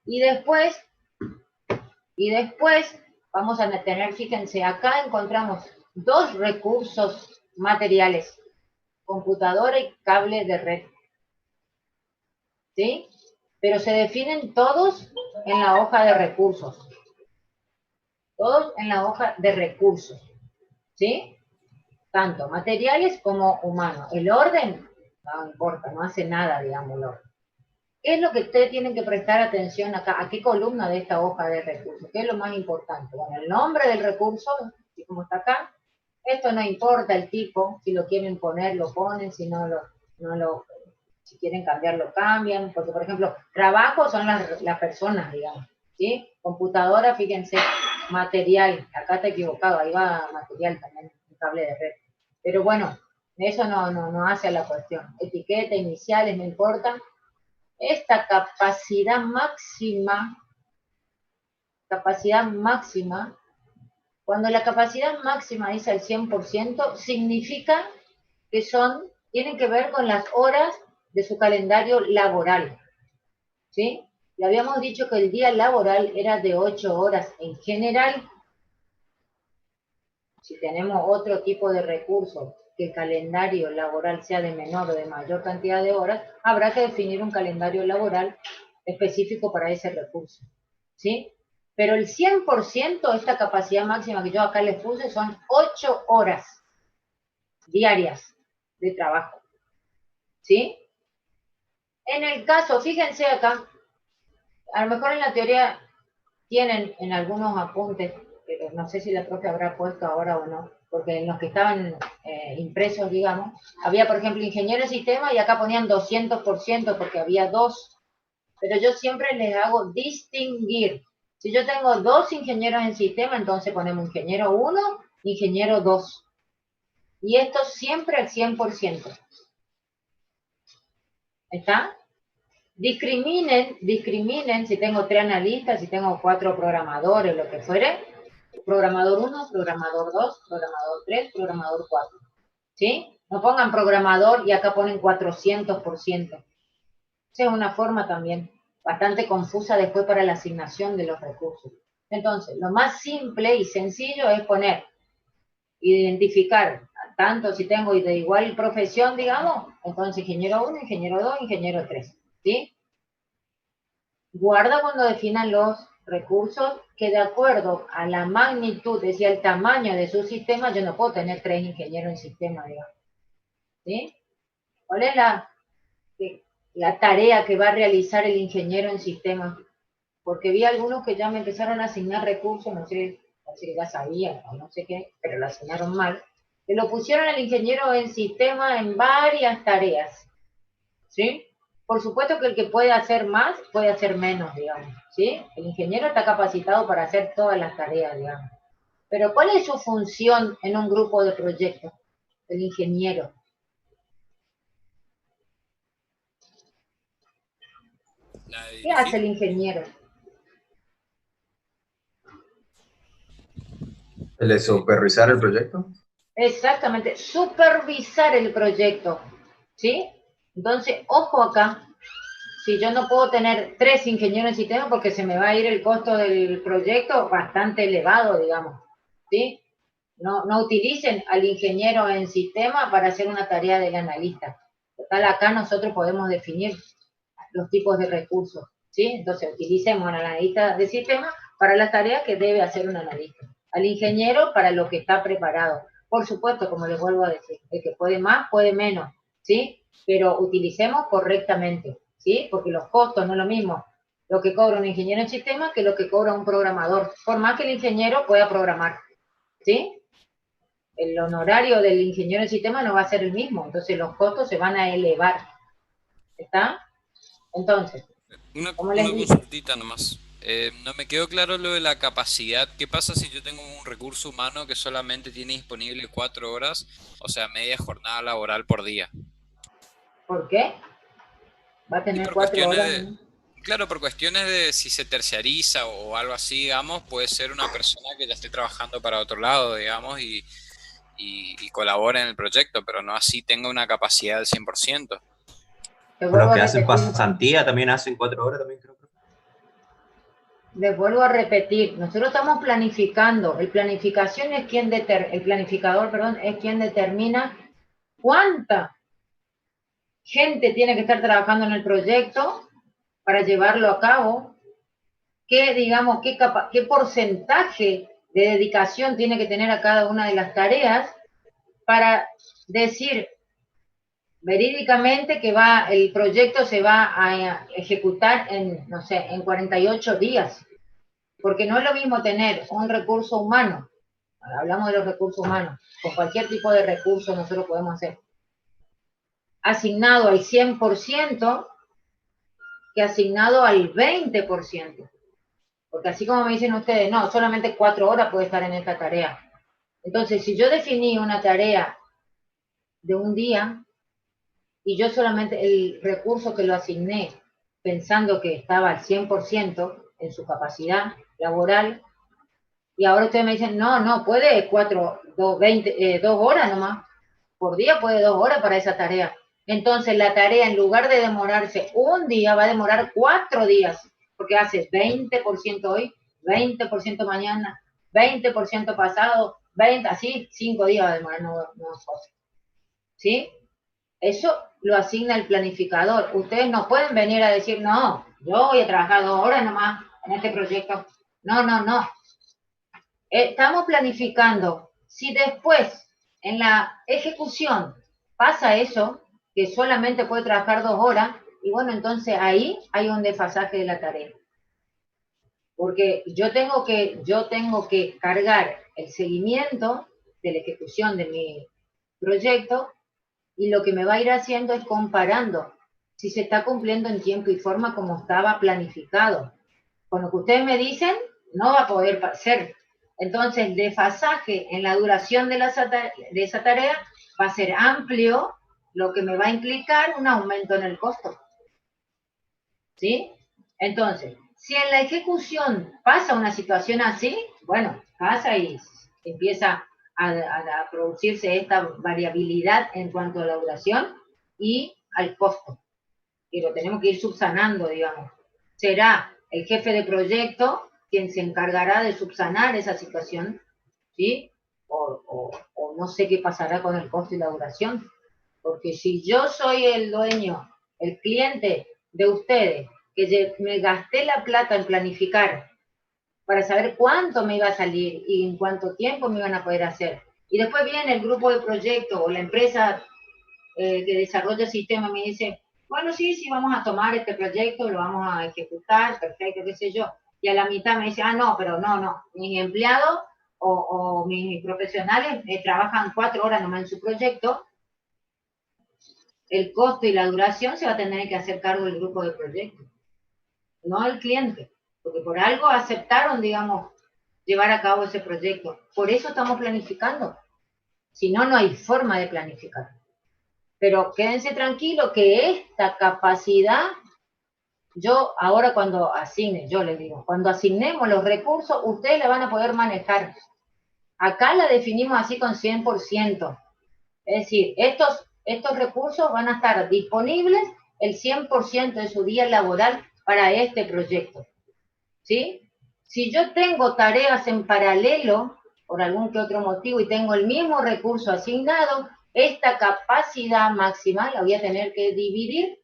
Y después vamos a tener, fíjense, acá encontramos dos recursos materiales, computadora y cable de red, ¿sí? Pero se definen todos en la hoja de recursos. Todos en la hoja de recursos, ¿sí? Tanto materiales como humanos. El orden, no importa, no hace nada, digamos, el orden. ¿Qué es lo que ustedes tienen que prestar atención acá? ¿A qué columna de esta hoja de recursos? ¿Qué es lo más importante? Bueno, el nombre del recurso, así como está acá. Esto no importa el tipo, si lo quieren poner, lo ponen, si si quieren cambiar, lo cambian. Porque, por ejemplo, trabajo son las personas, digamos, ¿sí? Computadora, fíjense, material. Acá está equivocado, ahí va material también, un cable de red. Pero bueno, eso no hace a la cuestión. Etiqueta, iniciales, no importa. Esta capacidad máxima, cuando la capacidad máxima dice el 100%, significa que tienen que ver con las horas de su calendario laboral, ¿sí? Le habíamos dicho que el día laboral era de 8 horas en general. Si tenemos otro tipo de recursos, que el calendario laboral sea de menor o de mayor cantidad de horas, habrá que definir un calendario laboral específico para ese recurso, ¿sí? Pero el 100%, esta capacidad máxima que yo acá les puse, son 8 horas diarias de trabajo, ¿sí? En el caso, fíjense acá, a lo mejor en la teoría tienen en algunos apuntes, pero no sé si la profe habrá puesto ahora o no, porque en los que estaban impresos, digamos, había, por ejemplo, ingeniero de sistema y acá ponían 200% porque había dos pero yo siempre les hago distinguir. Si yo tengo 2 ingenieros en sistema, entonces ponemos ingeniero 1, ingeniero 2. Y esto siempre al 100%. ¿Está? Discriminen si tengo 3 analistas, si tengo 4 programadores, lo que fuere. Programador 1, programador 2, programador 3, programador 4. ¿Sí? No pongan programador y acá ponen 400%. Esa es una forma también bastante confusa después para la asignación de los recursos. Entonces, lo más simple y sencillo es poner, identificar, tanto si tengo de igual profesión, digamos, entonces ingeniero 1, ingeniero 2, ingeniero 3. ¿Sí? Guarda cuando definan los recursos que de acuerdo a la magnitud, es decir, el tamaño de su sistema, yo no puedo tener 3 ingenieros en sistema, digamos. ¿Sí? ¿Cuál es la tarea que va a realizar el ingeniero en sistemas? Porque vi algunos que ya me empezaron a asignar recursos, no sé si ya sabían o no sé qué, pero lo asignaron mal, que lo pusieron al ingeniero en sistema en varias tareas, ¿sí? Por supuesto que el que puede hacer más, puede hacer menos, digamos, ¿sí? El ingeniero está capacitado para hacer todas las tareas, digamos. Pero ¿cuál es su función en un grupo de proyectos? El ingeniero. ¿Qué hace el ingeniero? ¿El de supervisar el proyecto? Exactamente, supervisar el proyecto, ¿sí? Entonces, ojo acá, si yo no puedo tener 3 ingenieros en sistema porque se me va a ir el costo del proyecto bastante elevado, digamos, ¿sí? No utilicen al ingeniero en sistema para hacer una tarea del analista. Total, acá nosotros podemos definir los tipos de recursos, ¿sí? Entonces, utilicemos al analista de sistema para las tareas que debe hacer un analista. Al ingeniero para lo que está preparado. Por supuesto, como les vuelvo a decir, el que puede más, puede menos, ¿sí? Pero utilicemos correctamente, ¿sí? Porque los costos no es lo mismo lo que cobra un ingeniero en sistema que lo que cobra un programador, por más que el ingeniero pueda programar, ¿sí? El honorario del ingeniero en sistema no va a ser el mismo, entonces los costos se van a elevar, ¿está? Entonces, Una como les dije, consultita nomás. No me quedó claro lo de la capacidad. ¿Qué pasa si yo tengo un recurso humano que solamente tiene disponible 4 horas, o sea, media jornada laboral por día? ¿por qué? Va a Y tener por 4 cuestiones horas. de, ¿No? claro, por cuestiones de si se terciariza o algo así, digamos, puede ser una persona que ya esté trabajando para otro lado, digamos, y colabore en el proyecto, pero no así tenga una capacidad del 100%. Te O vuelvo los a que hacen repetir, pasantía también hacen 4 horas también, creo. les vuelvo a repetir, nosotros estamos planificando, el planificador, perdón, es quien determina cuánta gente tiene que estar trabajando en el proyecto para llevarlo a cabo, qué, digamos, qué porcentaje de dedicación tiene que tener a cada una de las tareas para decir verídicamente que el proyecto se va a ejecutar en, no sé, en 48 días, porque no es lo mismo tener un recurso humano, hablamos de los recursos humanos, con cualquier tipo de recurso nosotros podemos hacer, asignado al 100% que asignado al 20%, porque así como me dicen ustedes, no, solamente 4 horas puede estar en esta tarea. Entonces, si yo definí una tarea de un día, y yo solamente el recurso que lo asigné pensando que estaba al 100% en su capacidad laboral, y ahora ustedes me dicen, no, puede 2 horas nomás, por día puede 2 horas para esa tarea. Entonces la tarea en lugar de demorarse un día va a demorar 4 días, porque hace 20% hoy, 20% mañana, 20% pasado, 20, así 5 días va a demorar, no, ¿sí? Eso lo asigna el planificador. Ustedes no pueden venir a decir, no, yo voy a trabajar 2 horas nomás en este proyecto. No. Estamos planificando. Si después, en la ejecución, pasa eso, que solamente puede trabajar 2 horas, y bueno, entonces ahí hay un desfasaje de la tarea. Porque yo tengo que cargar el seguimiento de la ejecución de mi proyecto, y lo que me va a ir haciendo es comparando si se está cumpliendo en tiempo y forma como estaba planificado. Con lo que ustedes me dicen, no va a poder ser. Entonces, el desfasaje en la duración de esa tarea va a ser amplio, lo que me va a implicar un aumento en el costo. ¿Sí? Entonces, si en la ejecución pasa una situación así, bueno, pasa y empieza a producirse esta variabilidad en cuanto a la duración y al costo, y lo tenemos que ir subsanando, digamos. Será el jefe de proyecto quien se encargará de subsanar esa situación, ¿sí? O no sé qué pasará con el costo y la duración, porque si yo soy el dueño, el cliente de ustedes, que me gasté la plata en planificar para saber cuánto me iba a salir y en cuánto tiempo me iban a poder hacer, y después viene el grupo de proyecto o la empresa que desarrolla el sistema me dice, bueno, sí, vamos a tomar este proyecto, lo vamos a ejecutar, perfecto, qué sé yo, y a la mitad me dice, no, pero no, mis empleados o mis profesionales trabajan 4 horas nomás en su proyecto, el costo y la duración se va a tener que hacer cargo del grupo de proyecto, no el cliente, porque por algo aceptaron, digamos, llevar a cabo ese proyecto. Por eso estamos planificando. Si no, no hay forma de planificar. Pero quédense tranquilos que esta capacidad, yo ahora cuando asigne, yo les digo, cuando asignemos los recursos, ustedes la van a poder manejar. Acá la definimos así con 100%. Es decir, estos recursos van a estar disponibles el 100% de su día laboral para este proyecto. ¿Sí? Si yo tengo tareas en paralelo, por algún que otro motivo, y tengo el mismo recurso asignado, esta capacidad máxima la voy a tener que dividir,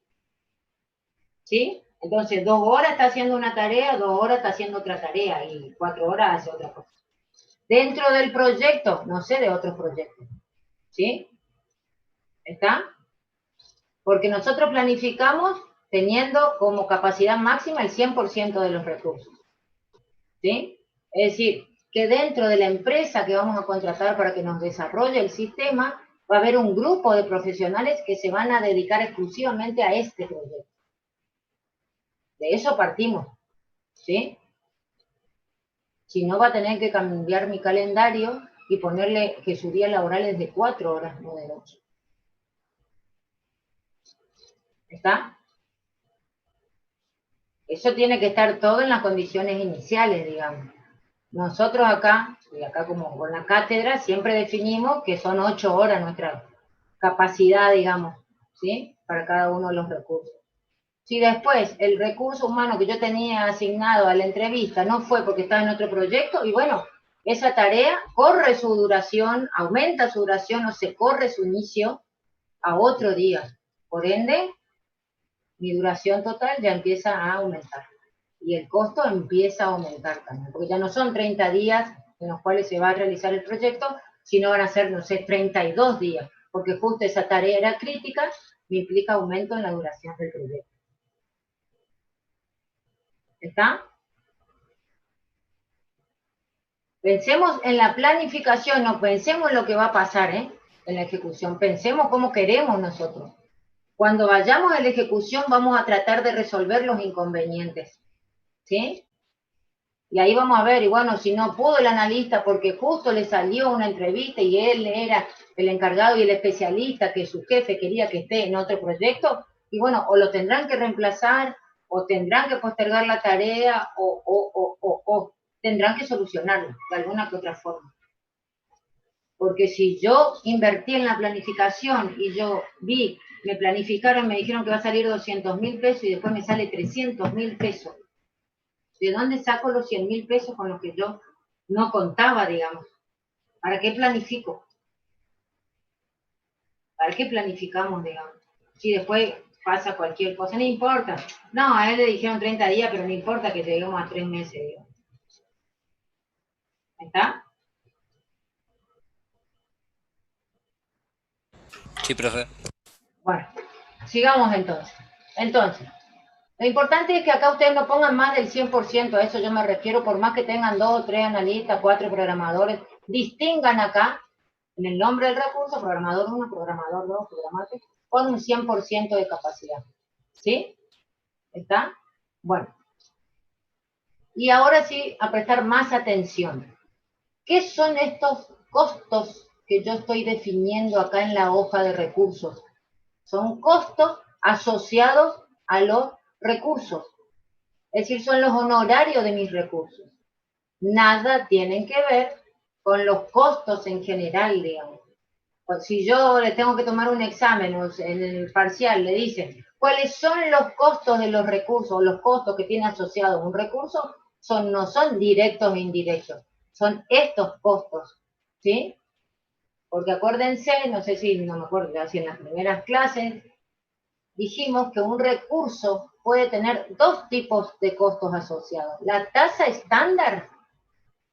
¿sí? Entonces, 2 horas está haciendo una tarea, 2 horas está haciendo otra tarea, y 4 horas hace otra cosa. Dentro del proyecto, no sé de otros proyectos, ¿sí? ¿Está? Porque nosotros planificamos teniendo como capacidad máxima el 100% de los recursos, ¿sí? Es decir, que dentro de la empresa que vamos a contratar para que nos desarrolle el sistema, va a haber un grupo de profesionales que se van a dedicar exclusivamente a este proyecto. De eso partimos, ¿sí? Si no, va a tener que cambiar mi calendario y ponerle que su día laboral es de 4 horas, no de 8. ¿Está? Eso tiene que estar todo en las condiciones iniciales, digamos. Nosotros acá, y acá como con la cátedra, siempre definimos que son 8 horas nuestra capacidad, digamos, ¿sí? Para cada uno de los recursos. Si después el recurso humano que yo tenía asignado a la entrevista no fue porque estaba en otro proyecto, y bueno, esa tarea corre su duración, aumenta su duración o se corre su inicio a otro día. Por ende, mi duración total ya empieza a aumentar. Y el costo empieza a aumentar también, porque ya no son 30 días en los cuales se va a realizar el proyecto, sino van a ser, no sé, 32 días, porque justo esa tarea era crítica, me implica aumento en la duración del proyecto. ¿Está? Pensemos en la planificación, no pensemos en lo que va a pasar, en la ejecución, pensemos cómo queremos nosotros. Cuando vayamos a la ejecución vamos a tratar de resolver los inconvenientes, ¿sí? Y ahí vamos a ver, y bueno, si no pudo el analista porque justo le salió una entrevista y él era el encargado y el especialista que su jefe quería que esté en otro proyecto, y bueno, o lo tendrán que reemplazar, o tendrán que postergar la tarea, o tendrán que solucionarlo de alguna que otra forma. Porque si yo invertí en la planificación y yo vi, me planificaron, me dijeron que va a salir 200.000 pesos y después me sale 300.000 pesos. ¿De dónde saco los 100.000 pesos con los que yo no contaba, digamos? ¿Para qué planifico? ¿Para qué planificamos, digamos? Si después pasa cualquier cosa, no importa. No, a él le dijeron 30 días, pero no importa que lleguemos a 3 meses, digamos. ¿Está? Sí, profe. Bueno, sigamos entonces. Entonces, lo importante es que acá ustedes no pongan más del 100%, a eso yo me refiero, por más que tengan 2 o 3 analistas, 4 programadores, distingan acá, en el nombre del recurso, programador 1, programador 2, programador 3, con un 100% de capacidad. ¿Sí? ¿Está? Bueno. Y ahora sí, a prestar más atención. ¿Qué son estos costos que yo estoy definiendo acá en la hoja de recursos? Son costos asociados a los recursos. Es decir, son los honorarios de mis recursos. Nada tienen que ver con los costos en general, digamos. Si yo le tengo que tomar un examen o en el parcial le dicen cuáles son los costos de los recursos, los costos que tiene asociado un recurso, no son directos e indirectos, son estos costos, ¿sí? Porque acuérdense, no sé si, no me acuerdo, así en las primeras clases, dijimos que un recurso puede tener dos tipos de costos asociados. La tasa estándar,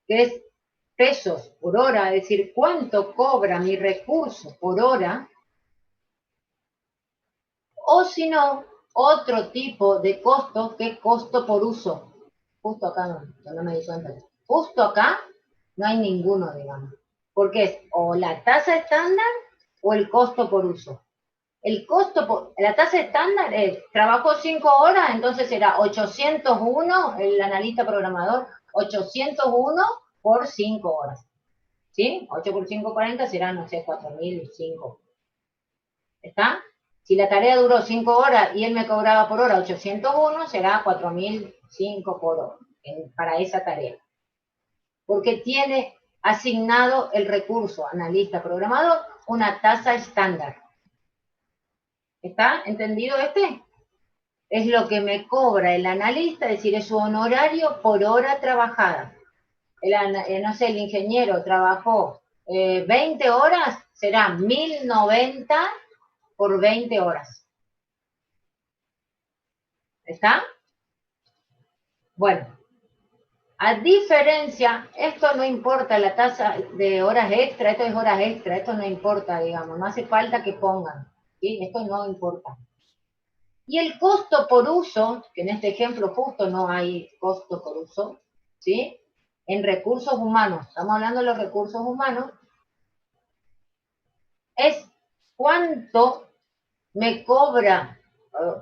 que es pesos por hora, es decir, cuánto cobra mi recurso por hora, o si no, otro tipo de costo que es costo por uso. Justo acá no me di cuenta. Justo acá no hay ninguno, digamos, porque es o la tasa estándar o el costo por uso. La tasa estándar es, trabajó 5 horas, entonces será 801, el analista programador, 801 por 5 horas. ¿Sí? 8 por 5, 40 será, no sé, 4005. ¿Está? Si la tarea duró 5 horas y él me cobraba por hora 801, será 4005 por hora para esa tarea. Porque tiene asignado el recurso analista programador una tasa estándar. ¿Está entendido este? Es lo que me cobra el analista, es decir, es su honorario por hora trabajada. No sé, el ingeniero trabajó 20 horas, será 1090 por 20 horas. ¿Está? Bueno, a diferencia, esto no importa, la tasa de horas extra, esto es horas extra, esto no importa, digamos, no hace falta que pongan, ¿sí? Esto no importa. Y el costo por uso, que en este ejemplo justo no hay costo por uso, ¿sí? En recursos humanos, estamos hablando de los recursos humanos, es cuánto me cobra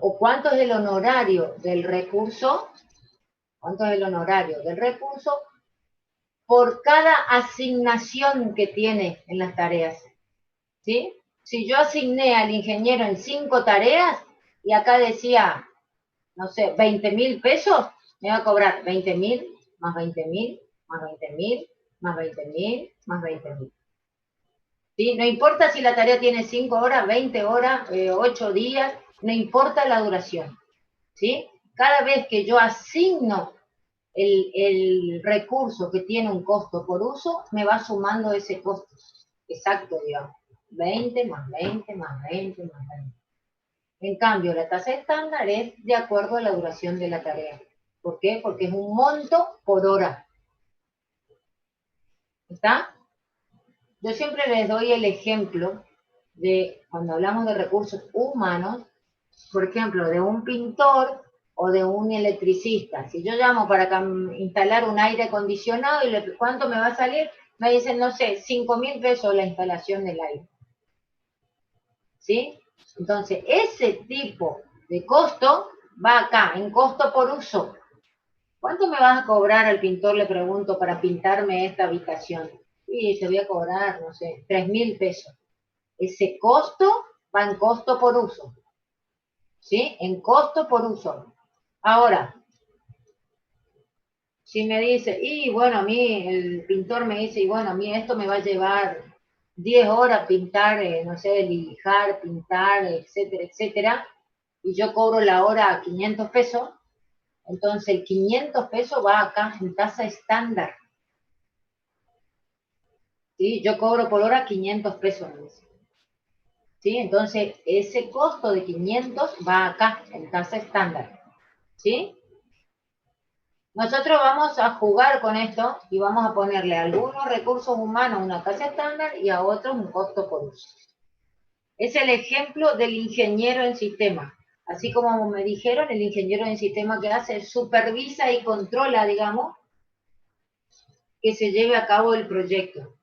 o cuánto es el honorario del recurso, cuánto es el honorario del recurso por cada asignación que tiene en las tareas, ¿sí? Si yo asigné al ingeniero en 5 tareas y acá decía, no sé, 20.000 pesos, me va a cobrar 20.000 más 20.000 más 20.000 más 20.000 más 20.000. ¿Sí? No importa si la tarea tiene 5 horas, 20 horas, 8 días, no importa la duración, ¿sí? Cada vez que yo asigno el recurso que tiene un costo por uso, me va sumando ese costo exacto, digamos, 20 más 20 más 20 más 20. En cambio, la tasa estándar es de acuerdo a la duración de la tarea. ¿Por qué? Porque es un monto por hora. ¿Está? Yo siempre les doy el ejemplo de, cuando hablamos de recursos humanos, por ejemplo, de un pintor o de un electricista. Si yo llamo para instalar un aire acondicionado y ¿cuánto me va a salir? Me dicen, no sé, 5.000 pesos la instalación del aire. ¿Sí? Entonces, ese tipo de costo va acá, en costo por uso. ¿Cuánto me vas a cobrar al pintor, le pregunto, para pintarme esta habitación? Y te voy a cobrar, no sé, 3.000 pesos. Ese costo va en costo por uso. ¿Sí? En costo por uso. Ahora, si me dice, y bueno, a mí, el pintor me dice, y bueno, a mí esto me va a llevar 10 horas pintar, no sé, lijar, pintar, etcétera, etcétera, y yo cobro la hora a 500 pesos, entonces el 500 pesos va acá en tasa estándar. ¿Sí? Yo cobro por hora 500 pesos. ¿Sí? Entonces ese costo de 500 va acá en tasa estándar. ¿Sí? Nosotros vamos a jugar con esto y vamos a ponerle a algunos recursos humanos una tasa estándar y a otros un costo por uso. Es el ejemplo del ingeniero en sistema. Así como me dijeron, el ingeniero en sistema que hace, supervisa y controla, digamos, que se lleve a cabo el proyecto.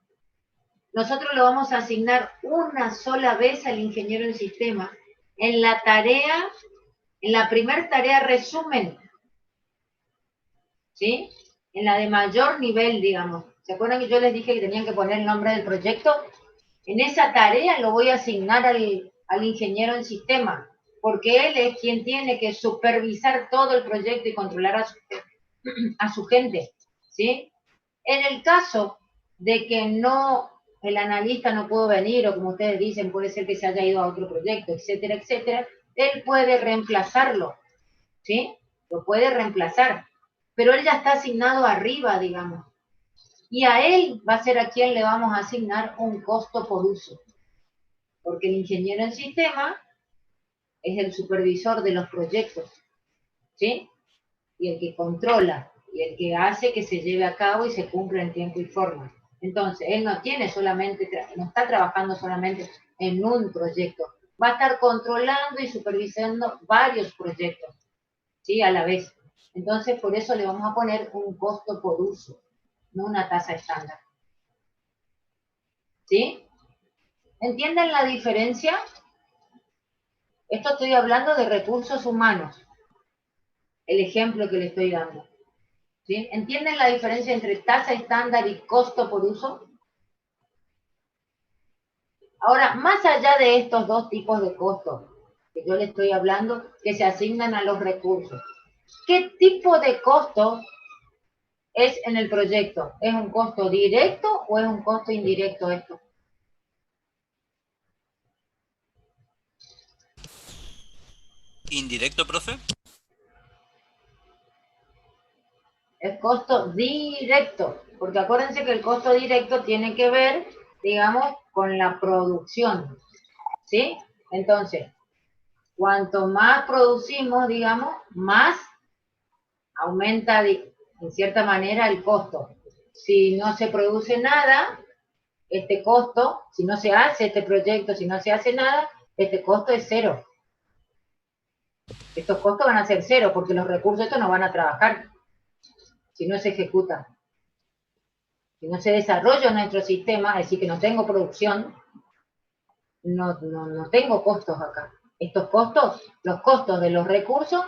Nosotros lo vamos a asignar una sola vez al ingeniero en sistema en la tarea En la primera tarea resumen, ¿sí? En la de mayor nivel, digamos. ¿Se acuerdan que yo les dije que tenían que poner el nombre del proyecto? En esa tarea lo voy a asignar al ingeniero en sistema, porque él es quien tiene que supervisar todo el proyecto y controlar a su gente, ¿sí? En el caso de que no, el analista no pudo venir, o como ustedes dicen, puede ser que se haya ido a otro proyecto, etcétera, etcétera, él puede reemplazarlo, ¿sí? Lo puede reemplazar, pero él ya está asignado arriba, digamos, y a él va a ser a quien le vamos a asignar un costo por uso, porque el ingeniero en sistema es el supervisor de los proyectos, ¿sí? Y el que controla, y el que hace que se lleve a cabo y se cumpla en tiempo y forma. Entonces, él no tiene solamente, no está trabajando solamente en un proyecto, va a estar controlando y supervisando varios proyectos, ¿sí? A la vez. Entonces, por eso le vamos a poner un costo por uso, no una tasa estándar. ¿Sí? ¿Entienden la diferencia? Esto estoy hablando de recursos humanos, el ejemplo que le estoy dando. ¿Sí? ¿Entienden la diferencia entre tasa estándar y costo por uso? Ahora, más allá de estos dos tipos de costos que yo le estoy hablando, que se asignan a los recursos, ¿qué tipo de costo es en el proyecto? ¿Es un costo directo o es un costo indirecto esto? ¿Indirecto, profe? Es costo directo, porque acuérdense que el costo directo tiene que ver, digamos, con la producción, ¿sí? Entonces, cuanto más producimos, digamos, más aumenta en cierta manera el costo. Si no se produce nada, este costo, si no se hace este proyecto, si no se hace nada, este costo es cero. Estos costos van a ser cero porque los recursos estos no van a trabajar si no se ejecuta. Si no se desarrolla nuestro sistema, es decir, que no tengo producción, no tengo costos acá. Estos costos, los costos de los recursos,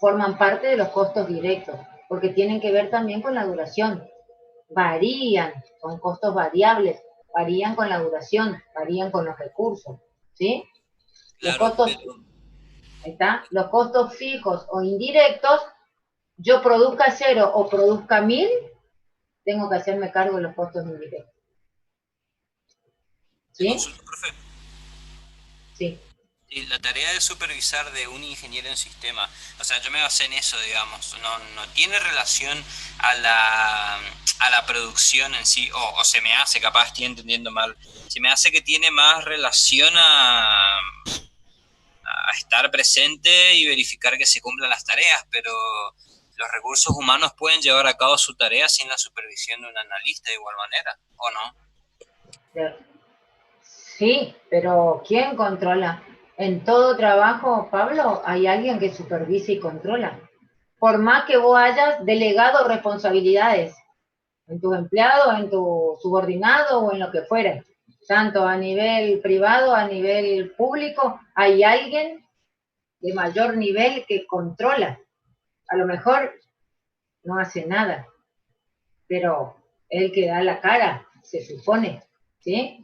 forman parte de los costos directos, porque tienen que ver también con la duración. Varían, son costos variables, varían con la duración, varían con los recursos, ¿sí? Los Claro, costos, pero ahí está, los costos fijos o indirectos, yo produzca 0 o produzca 1000, tengo que hacerme cargo de los costos indirectos. te ¿Sí? consulto, profe. Sí. Y la tarea de supervisar de un ingeniero en sistema, o sea, yo me basé en eso, digamos, no tiene relación a la producción en sí, o se me hace, capaz estoy entendiendo mal, se me hace que tiene más relación a estar presente y verificar que se cumplan las tareas, pero los recursos humanos pueden llevar a cabo su tarea sin la supervisión de un analista de igual manera, ¿o no? Sí, pero ¿quién controla? En todo trabajo, Pablo, hay alguien que supervisa y controla. Por más que vos hayas delegado responsabilidades en tus empleados, en tu subordinado o en lo que fuera, tanto a nivel privado, a nivel público, hay alguien de mayor nivel que controla. A lo mejor no hace nada, pero el que da la cara, se supone, ¿sí?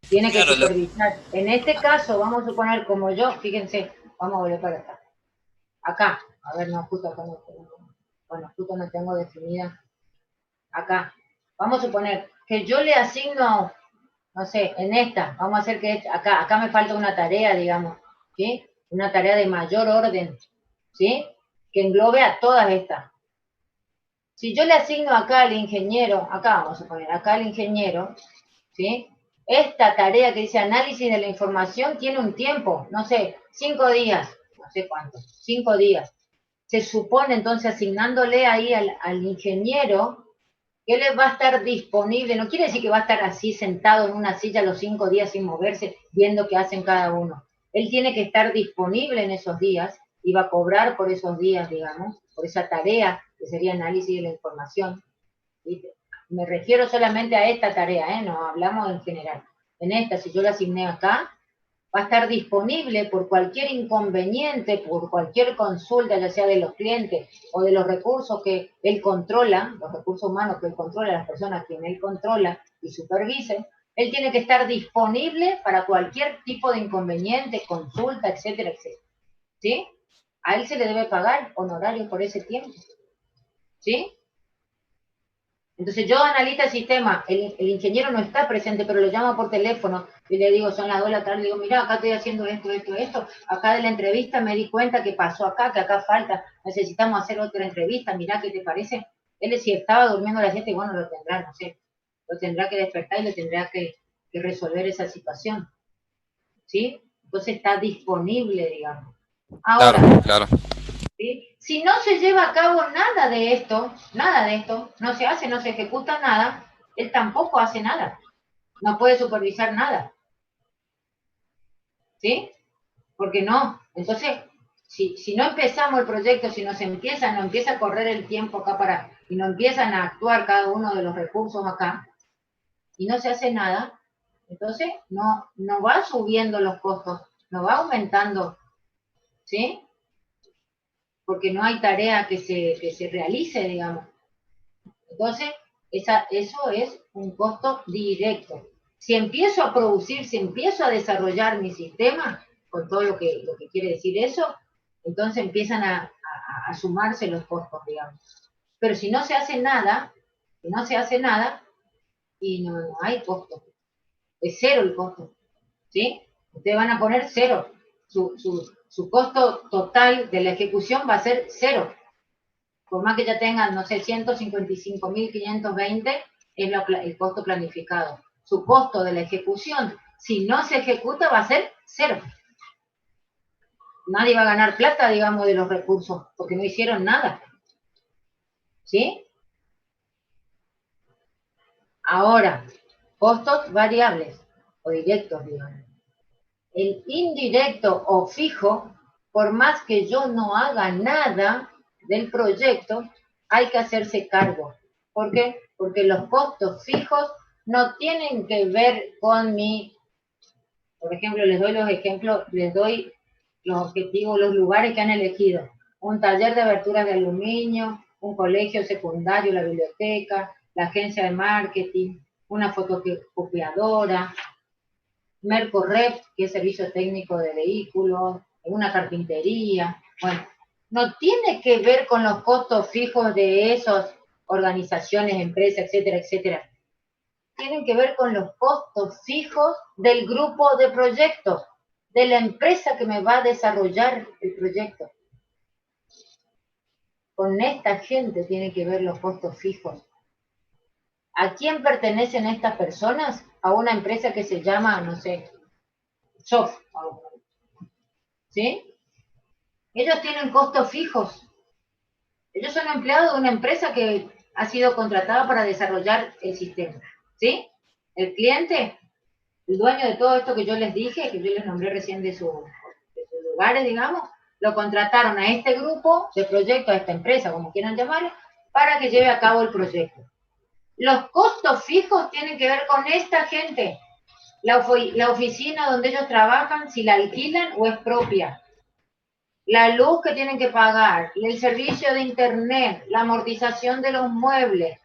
Tiene que Claro, supervisar. En este caso, vamos a suponer como yo, fíjense, vamos a volver para acá. Acá, a ver, no, justo acá no tengo, bueno, justo no tengo definida. Acá, vamos a suponer que yo le asigno, no sé, en esta, vamos a hacer que acá me falta una tarea, digamos, ¿sí? Una tarea de mayor orden, ¿sí? Que englobe a todas estas. Si yo le asigno acá al ingeniero, acá vamos a poner, acá al ingeniero, ¿sí? Esta tarea que dice análisis de la información tiene un tiempo, no sé, 5 días, no sé cuánto, 5 días. Se supone entonces asignándole ahí al ingeniero que él va a estar disponible, no quiere decir que va a estar así sentado en una silla los 5 días sin moverse, viendo qué hacen cada uno. Él tiene que estar disponible en esos días y va a cobrar por esos días, digamos, por esa tarea que sería análisis de la información. ¿Viste? Me refiero solamente a esta tarea, no hablamos en general. En esta, si yo la asigné acá, va a estar disponible por cualquier inconveniente, por cualquier consulta, ya sea de los clientes o de los recursos que él controla, los recursos humanos que él controla, las personas que él controla y supervise. Él tiene que estar disponible para cualquier tipo de inconveniente, consulta, etcétera, etcétera. ¿Sí? A él se le debe pagar honorario por ese tiempo. ¿Sí? Entonces yo analista el sistema, el ingeniero no está presente, pero lo llamo por teléfono y le digo, son las 2 de la tarde, le digo, mira, acá estoy haciendo esto, acá de la entrevista me di cuenta que pasó acá, que acá falta, necesitamos hacer otra entrevista, mira, ¿qué te parece? Él si estaba durmiendo la gente, bueno, lo tendrá, no sé, lo tendrá que despertar y lo tendrá que resolver esa situación, ¿sí? Entonces está disponible, digamos. Ahora, Claro, claro. ¿sí? Si no se lleva a cabo nada de esto, no se hace, no se ejecuta nada, él tampoco hace nada, no puede supervisar nada. ¿Sí? Porque no. Entonces, si no empezamos el proyecto, si no empieza a correr el tiempo acá y no empiezan a actuar cada uno de los recursos acá, y no se hace nada, entonces no va subiendo los costos, no va aumentando, ¿sí? Porque no hay tarea que se realice, digamos. Entonces, eso es un costo directo. Si empiezo a producir, si empiezo a desarrollar mi sistema, con todo lo que quiere decir eso, entonces empiezan a sumarse los costos, digamos. Pero si no se hace nada, y no hay costo. Es cero el costo, ¿sí? Ustedes van a poner cero. Su costo total de la ejecución va a ser cero. Por más que ya tengan, no sé, 155.520 es el costo planificado. Su costo de la ejecución, si no se ejecuta, va a ser cero. Nadie va a ganar plata, digamos, de los recursos, porque no hicieron nada. ¿Sí? Ahora, costos variables o directos, digamos. El indirecto o fijo, por más que yo no haga nada del proyecto, hay que hacerse cargo. ¿Por qué? Porque los costos fijos no tienen que ver con por ejemplo, les doy los ejemplos, les doy los objetivos, los lugares que han elegido. Un taller de aberturas de aluminio, un colegio secundario, la biblioteca, la agencia de marketing, una fotocopiadora, Mercorrep, que es servicio técnico de vehículos, una carpintería. Bueno, no tiene que ver con los costos fijos de esas organizaciones, empresas, etcétera, etcétera. Tienen que ver con los costos fijos del grupo de proyectos, de la empresa que me va a desarrollar el proyecto. Con esta gente tiene que ver los costos fijos. ¿A quién pertenecen estas personas? A una empresa que se llama, no sé, Soft. ¿Sí? Ellos tienen costos fijos. Ellos son empleados de una empresa que ha sido contratada para desarrollar el sistema. ¿Sí? El cliente, el dueño de todo esto que yo les dije, que yo les nombré recién de sus lugares, digamos, lo contrataron a este grupo de proyectos, a esta empresa, como quieran llamarlo, para que lleve a cabo el proyecto. Los costos fijos tienen que ver con esta gente. La oficina donde ellos trabajan, si la alquilan o es propia. La luz que tienen que pagar, el servicio de internet, la amortización de los muebles,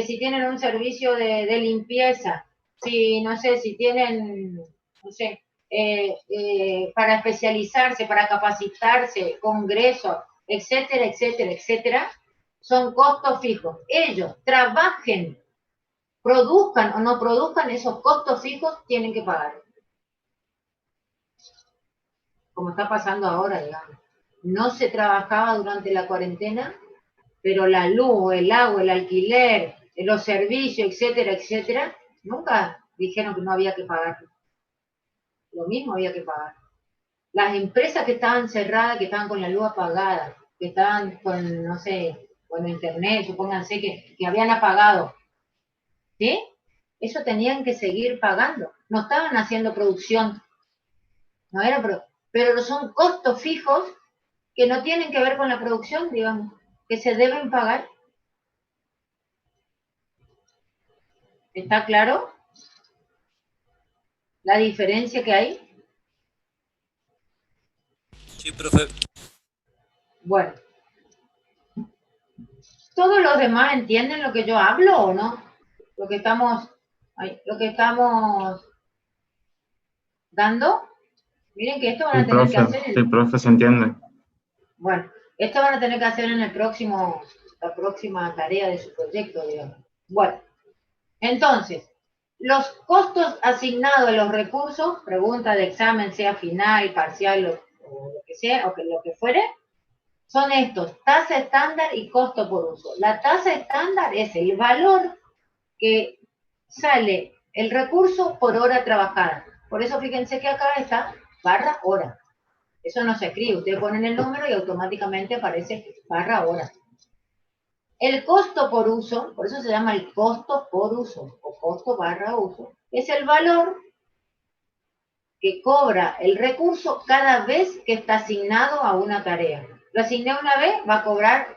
si tienen un servicio de limpieza, si, no sé, si tienen, no sé, para especializarse, para capacitarse, congresos, etcétera, etcétera, etcétera, son costos fijos. Ellos trabajen, produzcan o no produzcan, esos costos fijos tienen que pagar. Como está pasando ahora, digamos. No se trabajaba durante la cuarentena, pero la luz, el agua, el alquiler, los servicios, etcétera, etcétera, nunca dijeron que no había que pagar. Lo mismo había que pagar. Las empresas que estaban cerradas, que estaban con la luz apagada, que estaban con, no sé, con internet, supónganse que habían apagado, ¿sí? Eso tenían que seguir pagando. No estaban haciendo producción. No era pero son costos fijos que no tienen que ver con la producción, digamos, que se deben pagar. ¿Está claro la diferencia que hay? Sí, profe. Bueno, ¿todos los demás entienden lo que yo hablo o no? Lo que estamos dando. Miren que esto van a tener que hacer. Sí, profe, se entiende. Bueno, esto van a tener que hacer en la próxima tarea de su proyecto, digamos. Bueno, entonces, los costos asignados a los recursos, pregunta de examen, sea final, parcial o lo que sea, o lo que fuere, son estos: tasa estándar y costo por uso. La tasa estándar es el valor que sale el recurso por hora trabajada. Por eso fíjense que acá está barra hora. Eso no se escribe, ustedes ponen el número y automáticamente aparece barra hora. El costo por uso, por eso se llama el costo por uso, o costo barra uso, es el valor que cobra el recurso cada vez que está asignado a una tarea. Lo asigné una vez, va a cobrar,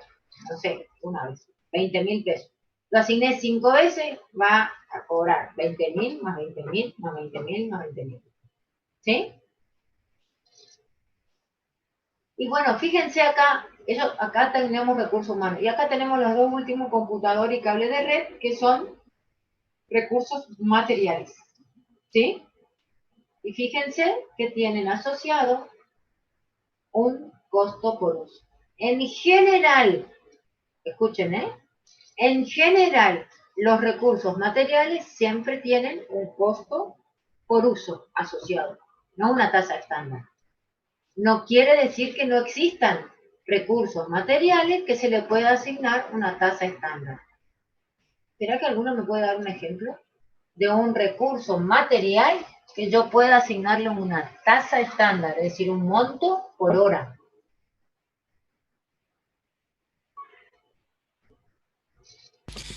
no sé, una vez, 20.000 pesos. Lo asigné 5 veces, va a cobrar 20.000 más 20.000 más 20.000 más 20.000. ¿Sí? Y bueno, fíjense acá, acá tenemos recursos humanos. Y acá tenemos los dos últimos, computador y cable de red, que son recursos materiales. ¿Sí? Y fíjense que tienen asociado un costo por uso. En general, escuchen, en general, los recursos materiales siempre tienen un costo por uso asociado, no una tasa estándar. No quiere decir que no existan recursos materiales que se le pueda asignar una tasa estándar. ¿Será que alguno me puede dar un ejemplo de un recurso material que yo pueda asignarle una tasa estándar, es decir, un monto por hora?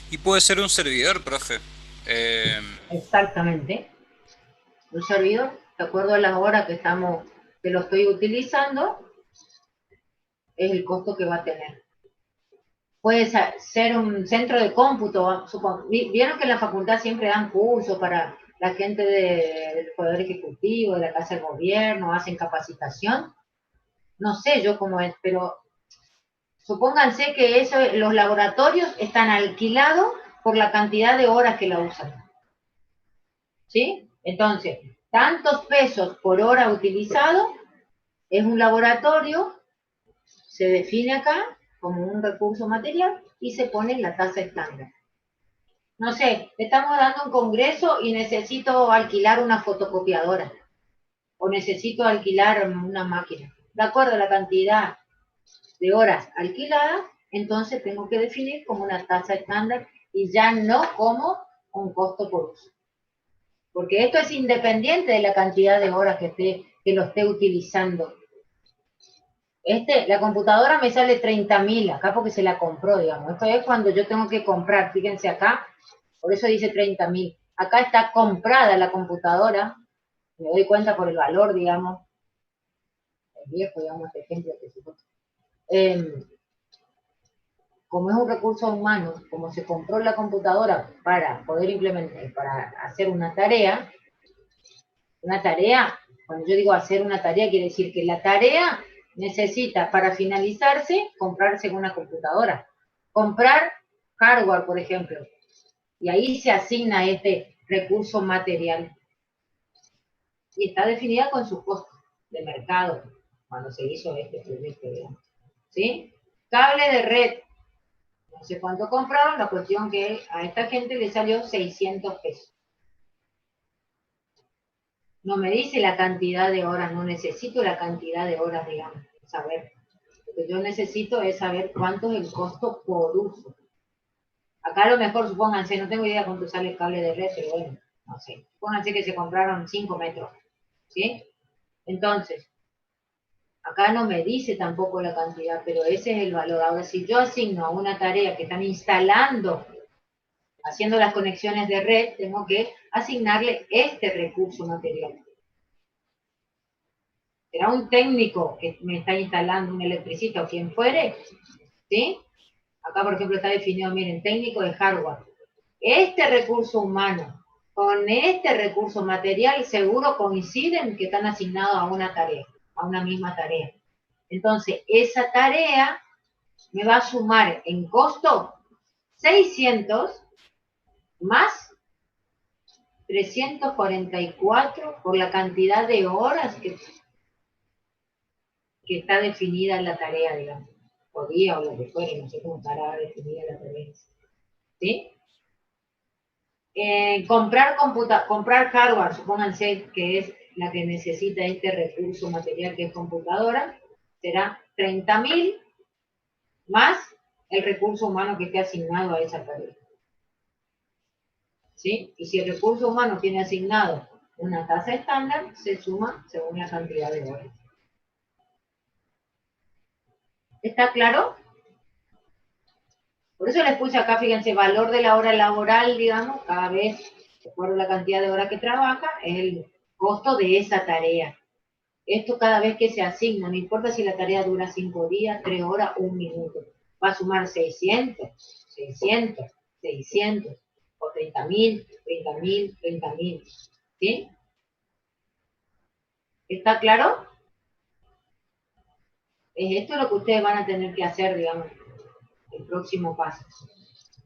Y puede ser un servidor, profe. Exactamente. Un servidor, de acuerdo a las horas que lo estoy utilizando, es el costo que va a tener. Puede ser un centro de cómputo, supongo. Vieron que en la facultad siempre dan cursos para la gente del Poder Ejecutivo, de la Casa de Gobierno, hacen capacitación. No sé yo cómo es, pero supónganse que los laboratorios están alquilados por la cantidad de horas que la usan. ¿Sí? Entonces, tantos pesos por hora utilizado es un laboratorio, se define acá como un recurso material y se pone la tasa estándar. No sé, estamos dando un congreso y necesito alquilar una fotocopiadora o necesito alquilar una máquina. De acuerdo a la cantidad de horas alquiladas, entonces tengo que definir como una tasa estándar y ya no como un costo por uso. Porque esto es independiente de la cantidad de horas que lo esté utilizando. La computadora me sale 30.000 acá porque se la compró, digamos. Esto es cuando yo tengo que comprar, fíjense acá, por eso dice 30.000. Acá está comprada la computadora, me doy cuenta por el valor, digamos. El viejo, digamos, este ejemplo que se como es un recurso humano, como se compró la computadora para poder implementar, para hacer una tarea, cuando yo digo hacer una tarea, quiere decir que la tarea necesita, para finalizarse, comprarse una computadora. Comprar hardware, por ejemplo. Y ahí se asigna este recurso material. Y está definida con sus costos de mercado, cuando se hizo este proyecto, digamos. ¿Sí? Cable de red. No sé cuánto compraron, la cuestión que a esta gente le salió 600 pesos. No me dice la cantidad de horas, no necesito la cantidad de horas, digamos, saber. Lo que yo necesito es saber cuánto es el costo por uso. Acá a lo mejor, supónganse, no tengo idea cuánto sale el cable de red, pero bueno, no sé. Supónganse que se compraron 5 metros, ¿sí? Entonces, acá no me dice tampoco la cantidad, pero ese es el valor. Ahora, si yo asigno a una tarea que están instalando, haciendo las conexiones de red, tengo que asignarle este recurso material. Será un técnico que me está instalando, un electricista o quien fuere, ¿sí? Acá, por ejemplo, está definido, miren, técnico de hardware. Este recurso humano con este recurso material seguro coinciden que están asignados a una tarea, a una misma tarea. Entonces, esa tarea me va a sumar en costo 600 más 344 por la cantidad de horas que está definida en la tarea, digamos, o día o lo que fuere, no sé cómo estará definida la tarea. ¿Sí? Comprar hardware, supónganse que es la que necesita este recurso material que es computadora, será 30.000 más el recurso humano que esté asignado a esa tarea. ¿Sí? Y si el recurso humano tiene asignado una tasa estándar, se suma según la cantidad de horas. ¿Está claro? Por eso les puse acá, fíjense, valor de la hora laboral, digamos, cada vez, de acuerdo a la cantidad de horas que trabaja, es el costo de esa tarea. Esto cada vez que se asigna, no importa si la tarea dura 5 días, 3 horas, 1 minuto, va a sumar 600, 600, 600, o 30.000, 30.000, 30.000, ¿sí? ¿Está claro? Es esto lo que ustedes van a tener que hacer, digamos, el próximo paso.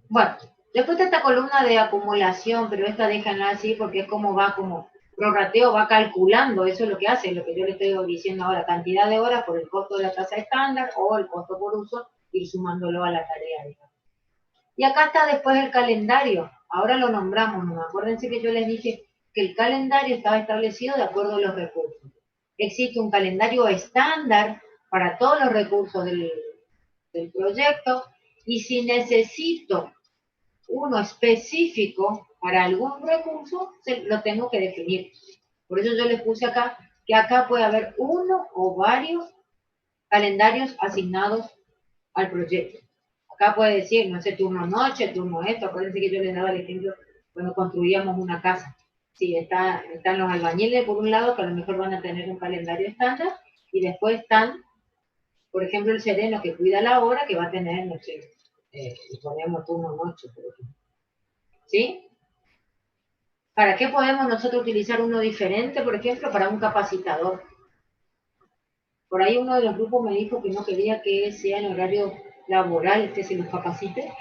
Bueno, después de esta columna de acumulación, pero esta déjenla así porque es como va, como prorrateo, va calculando, eso es lo que hace, lo que yo le estoy diciendo ahora, cantidad de horas por el costo de la tasa estándar o el costo por uso, ir sumándolo a la tarea, digamos. Y acá está después el calendario, ahora lo nombramos, ¿no? Acuérdense que yo les dije que el calendario estaba establecido de acuerdo a los recursos. Existe un calendario estándar para todos los recursos del proyecto, y si necesito uno específico para algún recurso, lo tengo que definir. Por eso yo les puse acá que acá puede haber uno o varios calendarios asignados al proyecto. Acá puede decir, no sé, turno noche, turno esto. Acuérdense que yo les daba el ejemplo cuando construíamos una casa. Sí, están los albañiles por un lado, que a lo mejor van a tener un calendario estándar, y después están, por ejemplo, el sereno que cuida la obra, que va a tener, no sé, ponemos turno noche, por ejemplo. ¿Sí? ¿Para qué podemos nosotros utilizar uno diferente, por ejemplo, para un capacitador? Por ahí uno de los grupos me dijo que no quería que sea en horario laboral que se los capacite.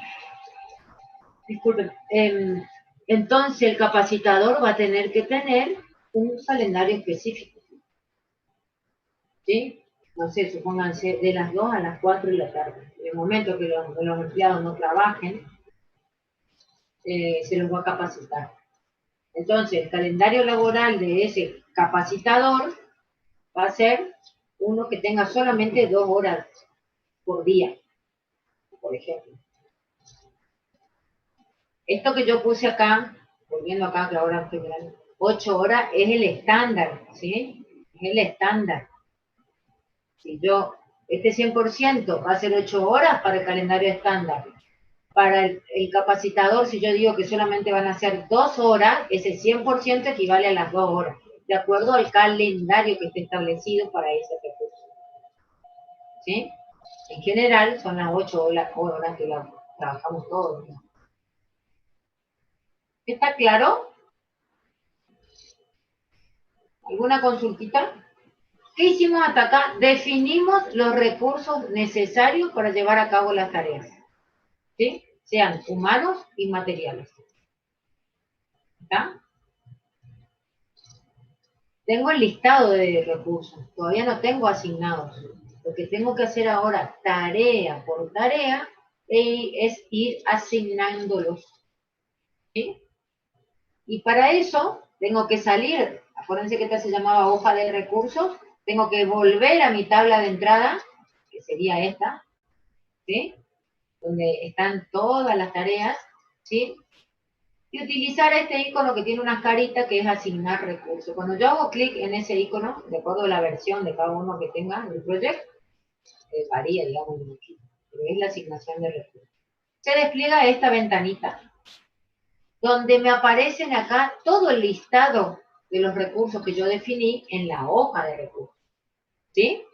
Disculpen. Entonces el capacitador va a tener que tener un calendario específico. ¿Sí? No sé, supónganse de las 2 a las 4 de la tarde. En el momento que los empleados no trabajen, se los va a capacitar. Entonces, el calendario laboral de ese capacitador va a ser uno que tenga solamente 2 horas por día, por ejemplo. Esto que yo puse acá, volviendo acá, que ahora estoy mirando, 8 horas es el estándar, ¿sí? Es el estándar. Si yo, este 100% va a ser 8 horas para el calendario estándar. Para el capacitador, si yo digo que solamente van a ser 2 horas, ese 100% equivale a las 2 horas, de acuerdo al calendario que esté establecido para ese recurso. ¿Sí? En general, son las 8 horas que trabajamos todos. ¿No? ¿Está claro? ¿Alguna consultita? ¿Qué hicimos hasta acá? Definimos los recursos necesarios para llevar a cabo las tareas. ¿Sí? Sean humanos y materiales. ¿Está? Tengo el listado de recursos, todavía no tengo asignados. Lo que tengo que hacer ahora, tarea por tarea, es ir asignándolos. ¿Sí? Y para eso, tengo que salir, acuérdense que esta se llamaba hoja de recursos, tengo que volver a mi tabla de entrada, que sería esta, ¿sí? Donde están todas las tareas, ¿sí? Y utilizar este icono que tiene una carita que es asignar recursos. Cuando yo hago clic en ese icono, de acuerdo a la versión de cada uno que tenga el proyecto, varía, digamos, pero es la asignación de recursos. Se despliega esta ventanita, donde me aparecen acá todo el listado de los recursos que yo definí en la hoja de recursos. ¿Sí?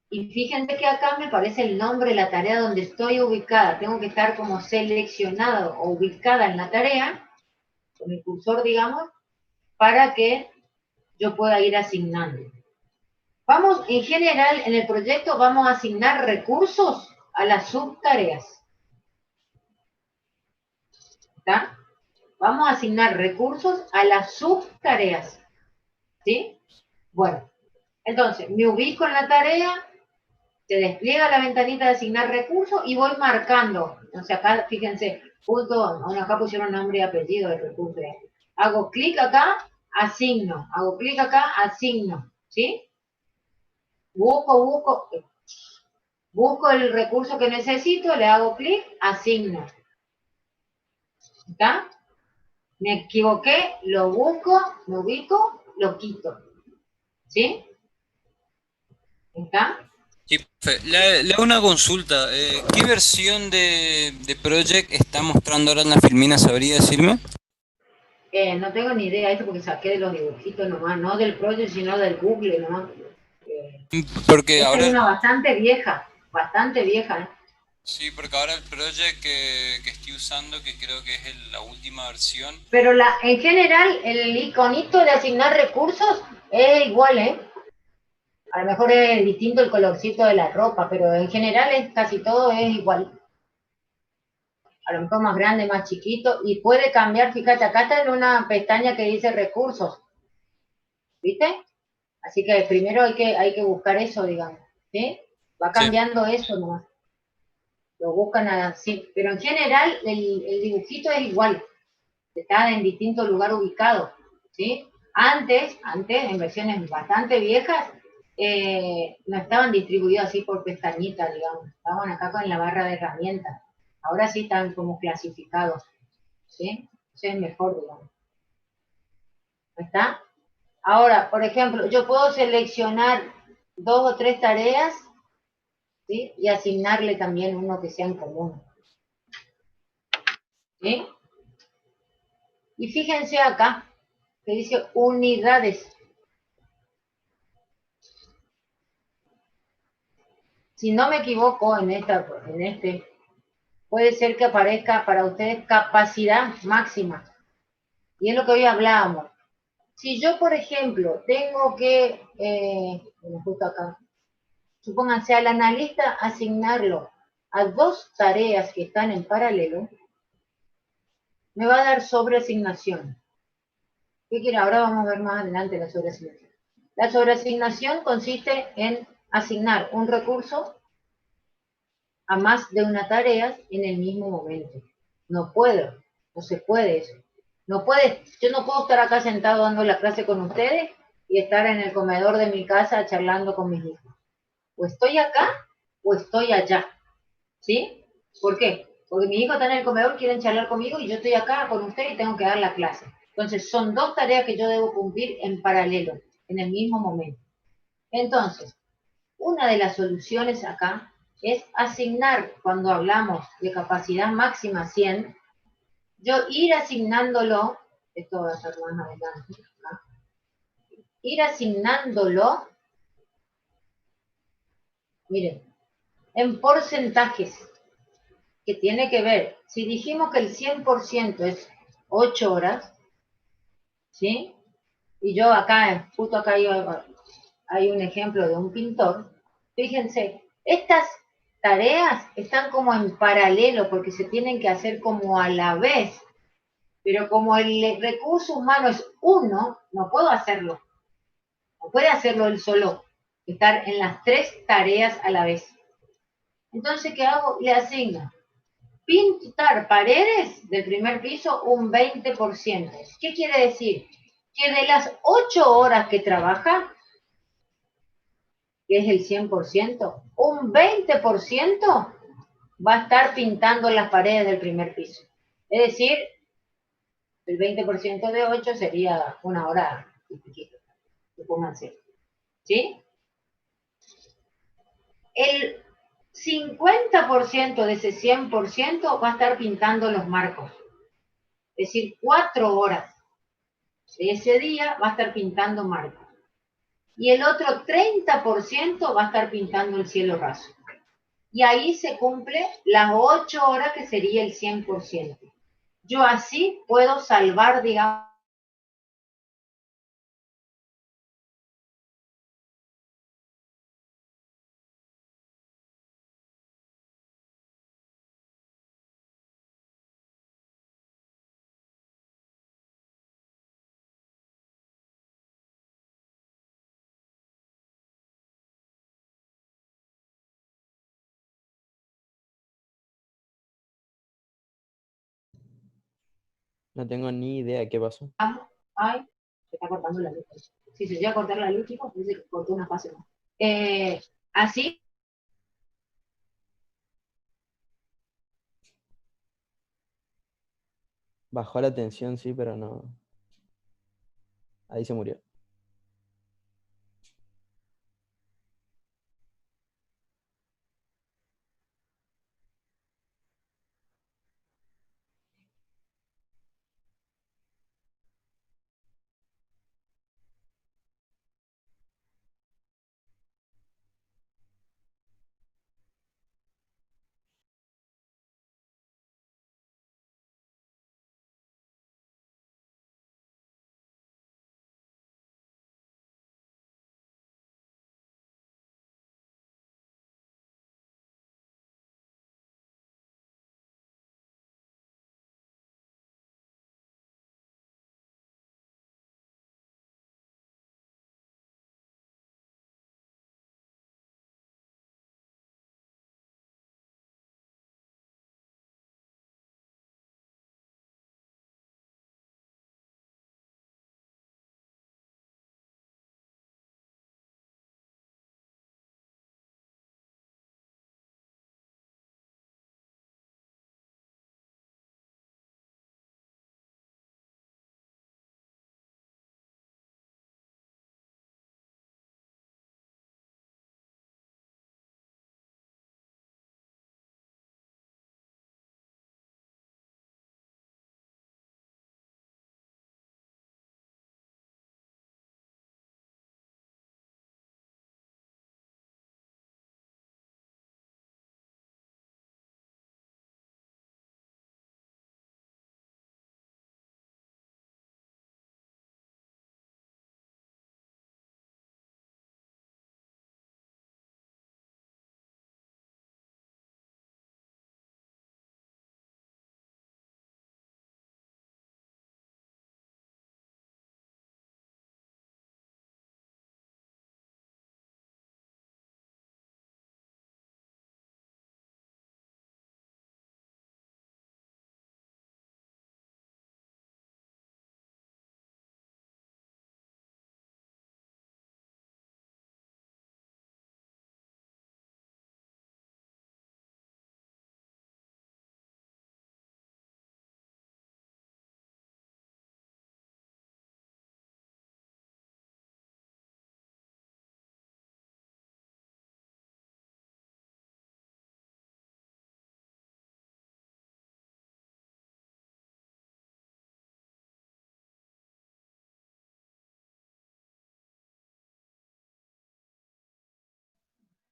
Y fíjense que acá me aparece el nombre de la tarea donde estoy ubicada. Tengo que estar como seleccionada o ubicada en la tarea, con el cursor, digamos, para que yo pueda ir asignando. Vamos, en general, en el proyecto vamos a asignar recursos a las subtareas. ¿Está? Vamos a asignar recursos a las subtareas. ¿Sí? Bueno, entonces, me ubico en la tarea, se despliega la ventanita de asignar recursos y voy marcando. O sea, acá, fíjense, punto, bueno, acá pusieron nombre y apellido de recurso. Hago clic acá, asigno. Hago clic acá, asigno. ¿Sí? Busco el recurso que necesito, le hago clic, asigno. ¿Está? Me equivoqué, lo busco, me ubico, lo quito. ¿Sí? ¿Está? Sí, profe. Le hago una consulta. ¿Qué versión de Project está mostrando ahora en la Filmina? ¿Sabría decirme? No tengo ni idea de eso porque saqué de los dibujitos nomás, no del Project, sino del Google nomás. Porque Esta es ahora, una bastante vieja, ¿eh? sí, porque ahora el Project que estoy usando, que creo que es la última versión. Pero en general, el iconito de asignar recursos es igual, ¿eh? A lo mejor es distinto el colorcito de la ropa, pero en general casi todo es igual. A lo mejor más grande, más chiquito, y puede cambiar, fíjate, acá está en una pestaña que dice recursos, ¿viste? Así que primero hay que buscar eso, digamos, ¿sí? Va Sí. cambiando eso nomás. Lo buscan así, pero en general el dibujito es igual, está en distinto lugar ubicado, ¿sí? Antes, en versiones bastante viejas, no estaban distribuidos así por pestañitas, digamos, estaban acá con la barra de herramientas. Ahora sí están como clasificados, ¿sí? Eso es mejor, digamos. ¿Está? Ahora, por ejemplo, yo puedo seleccionar 2 o 3 tareas, ¿sí? Y asignarle también uno que sea en común, ¿sí? Y fíjense acá, que dice unidades. Si no me equivoco puede ser que aparezca para ustedes capacidad máxima. Y es lo que hoy hablábamos. Si yo, por ejemplo, tengo que, bueno, justo acá, supónganse al analista asignarlo a 2 tareas que están en paralelo, me va a dar sobreasignación. ¿Qué quiere? Ahora vamos a ver más adelante la sobreasignación. La sobreasignación consiste en asignar un recurso a más de una tarea en el mismo momento. No puedo, no se puede eso. Yo no puedo estar acá sentado dando la clase con ustedes y estar en el comedor de mi casa charlando con mis hijos. O estoy acá o estoy allá. ¿Sí? ¿Por qué? Porque mis hijos están en el comedor, quieren charlar conmigo y yo estoy acá con usted y tengo que dar la clase. Entonces, son 2 tareas que yo debo cumplir en paralelo, en el mismo momento. Entonces, una de las soluciones acá es asignar, cuando hablamos de capacidad máxima 100, yo ir asignándolo, esto va a ser más adelante, ¿no? Ir asignándolo, miren, en porcentajes, que tiene que ver, si dijimos que el 100% es 8 horas, ¿sí? Y yo acá, justo acá hay un ejemplo de un pintor, fíjense, estas tareas están como en paralelo porque se tienen que hacer como a la vez, pero como el recurso humano es uno, no puedo hacerlo, no puede hacerlo él solo, estar en las 3 tareas a la vez. Entonces, ¿qué hago? Le asigno pintar paredes del primer piso un 20%. ¿Qué quiere decir? Que de las 8 horas que trabaja, que es el 100%, un 20% va a estar pintando las paredes del primer piso. Es decir, el 20% de 8 sería 1 hora y piquito, supónganse. ¿Sí? El 50% de ese 100% va a estar pintando los marcos. Es decir, 4 horas de ese día va a estar pintando marcos. Y el otro 30% va a estar pintando el cielo raso. Y ahí se cumple las 8 horas que sería el 100%. Yo así puedo salvar, digamos, No tengo ni idea qué pasó. Ay, se está cortando la luz. Si se llega a cortar la luz, chicos, dice que cortó una fase más. Así, Bajó la tensión, sí, pero no. Ahí se murió.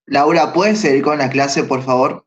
Laura, ¿puedes seguir con la clase, por favor?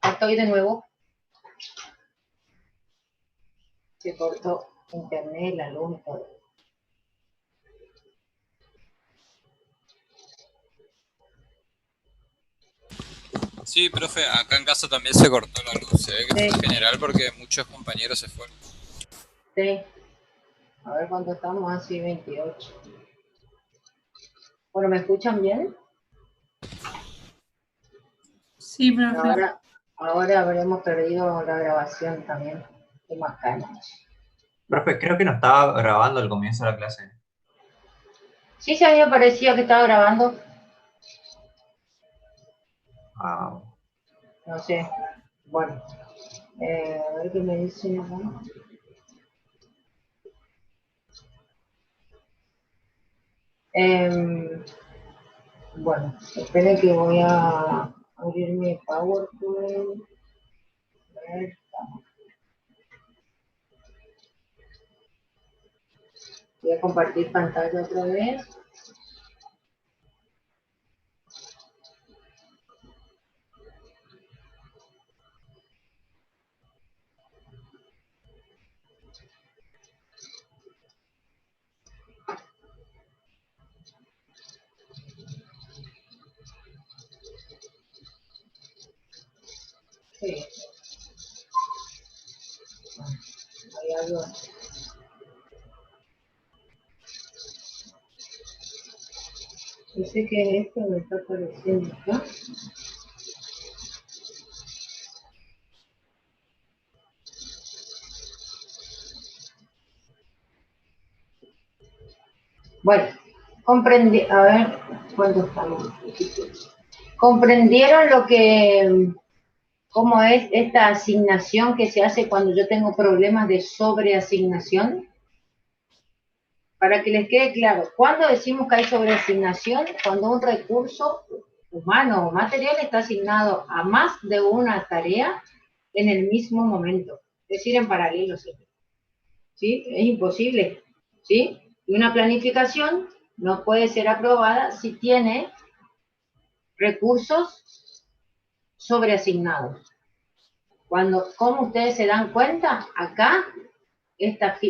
Ya estoy de nuevo. Se cortó internet, la luz, todo. Sí, profe, acá en casa también se cortó la luz, se ve que Sí. fue general porque muchos compañeros se fueron. Sí. A ver cuánto estamos, así 28. Bueno, ¿me escuchan bien? Sí, profe. Ahora habremos perdido la grabación también. Qué macana. Profe, creo que no estaba grabando al comienzo de la clase. Sí, se había parecido que estaba grabando. Ah, No sé. Bueno. A ver qué me dicen acá. Bueno, esperen que voy a abrir mi PowerPoint. A ver, voy a compartir pantalla otra vez. Sí. Hay algo. Dice que esto me está apareciendo acá. Bueno, comprendí, a ver, ¿cuánto estamos? ¿Comprendieron cómo es esta asignación que se hace cuando yo tengo problemas de sobreasignación? Para que les quede claro, ¿cuándo decimos que hay sobreasignación? Cuando un recurso humano o material está asignado a más de una tarea en el mismo momento, es decir, en paralelo siempre. ¿Sí? Es imposible, ¿sí? Y una planificación no puede ser aprobada si tiene recursos sobreasignados. ¿Cómo ustedes se dan cuenta? Acá,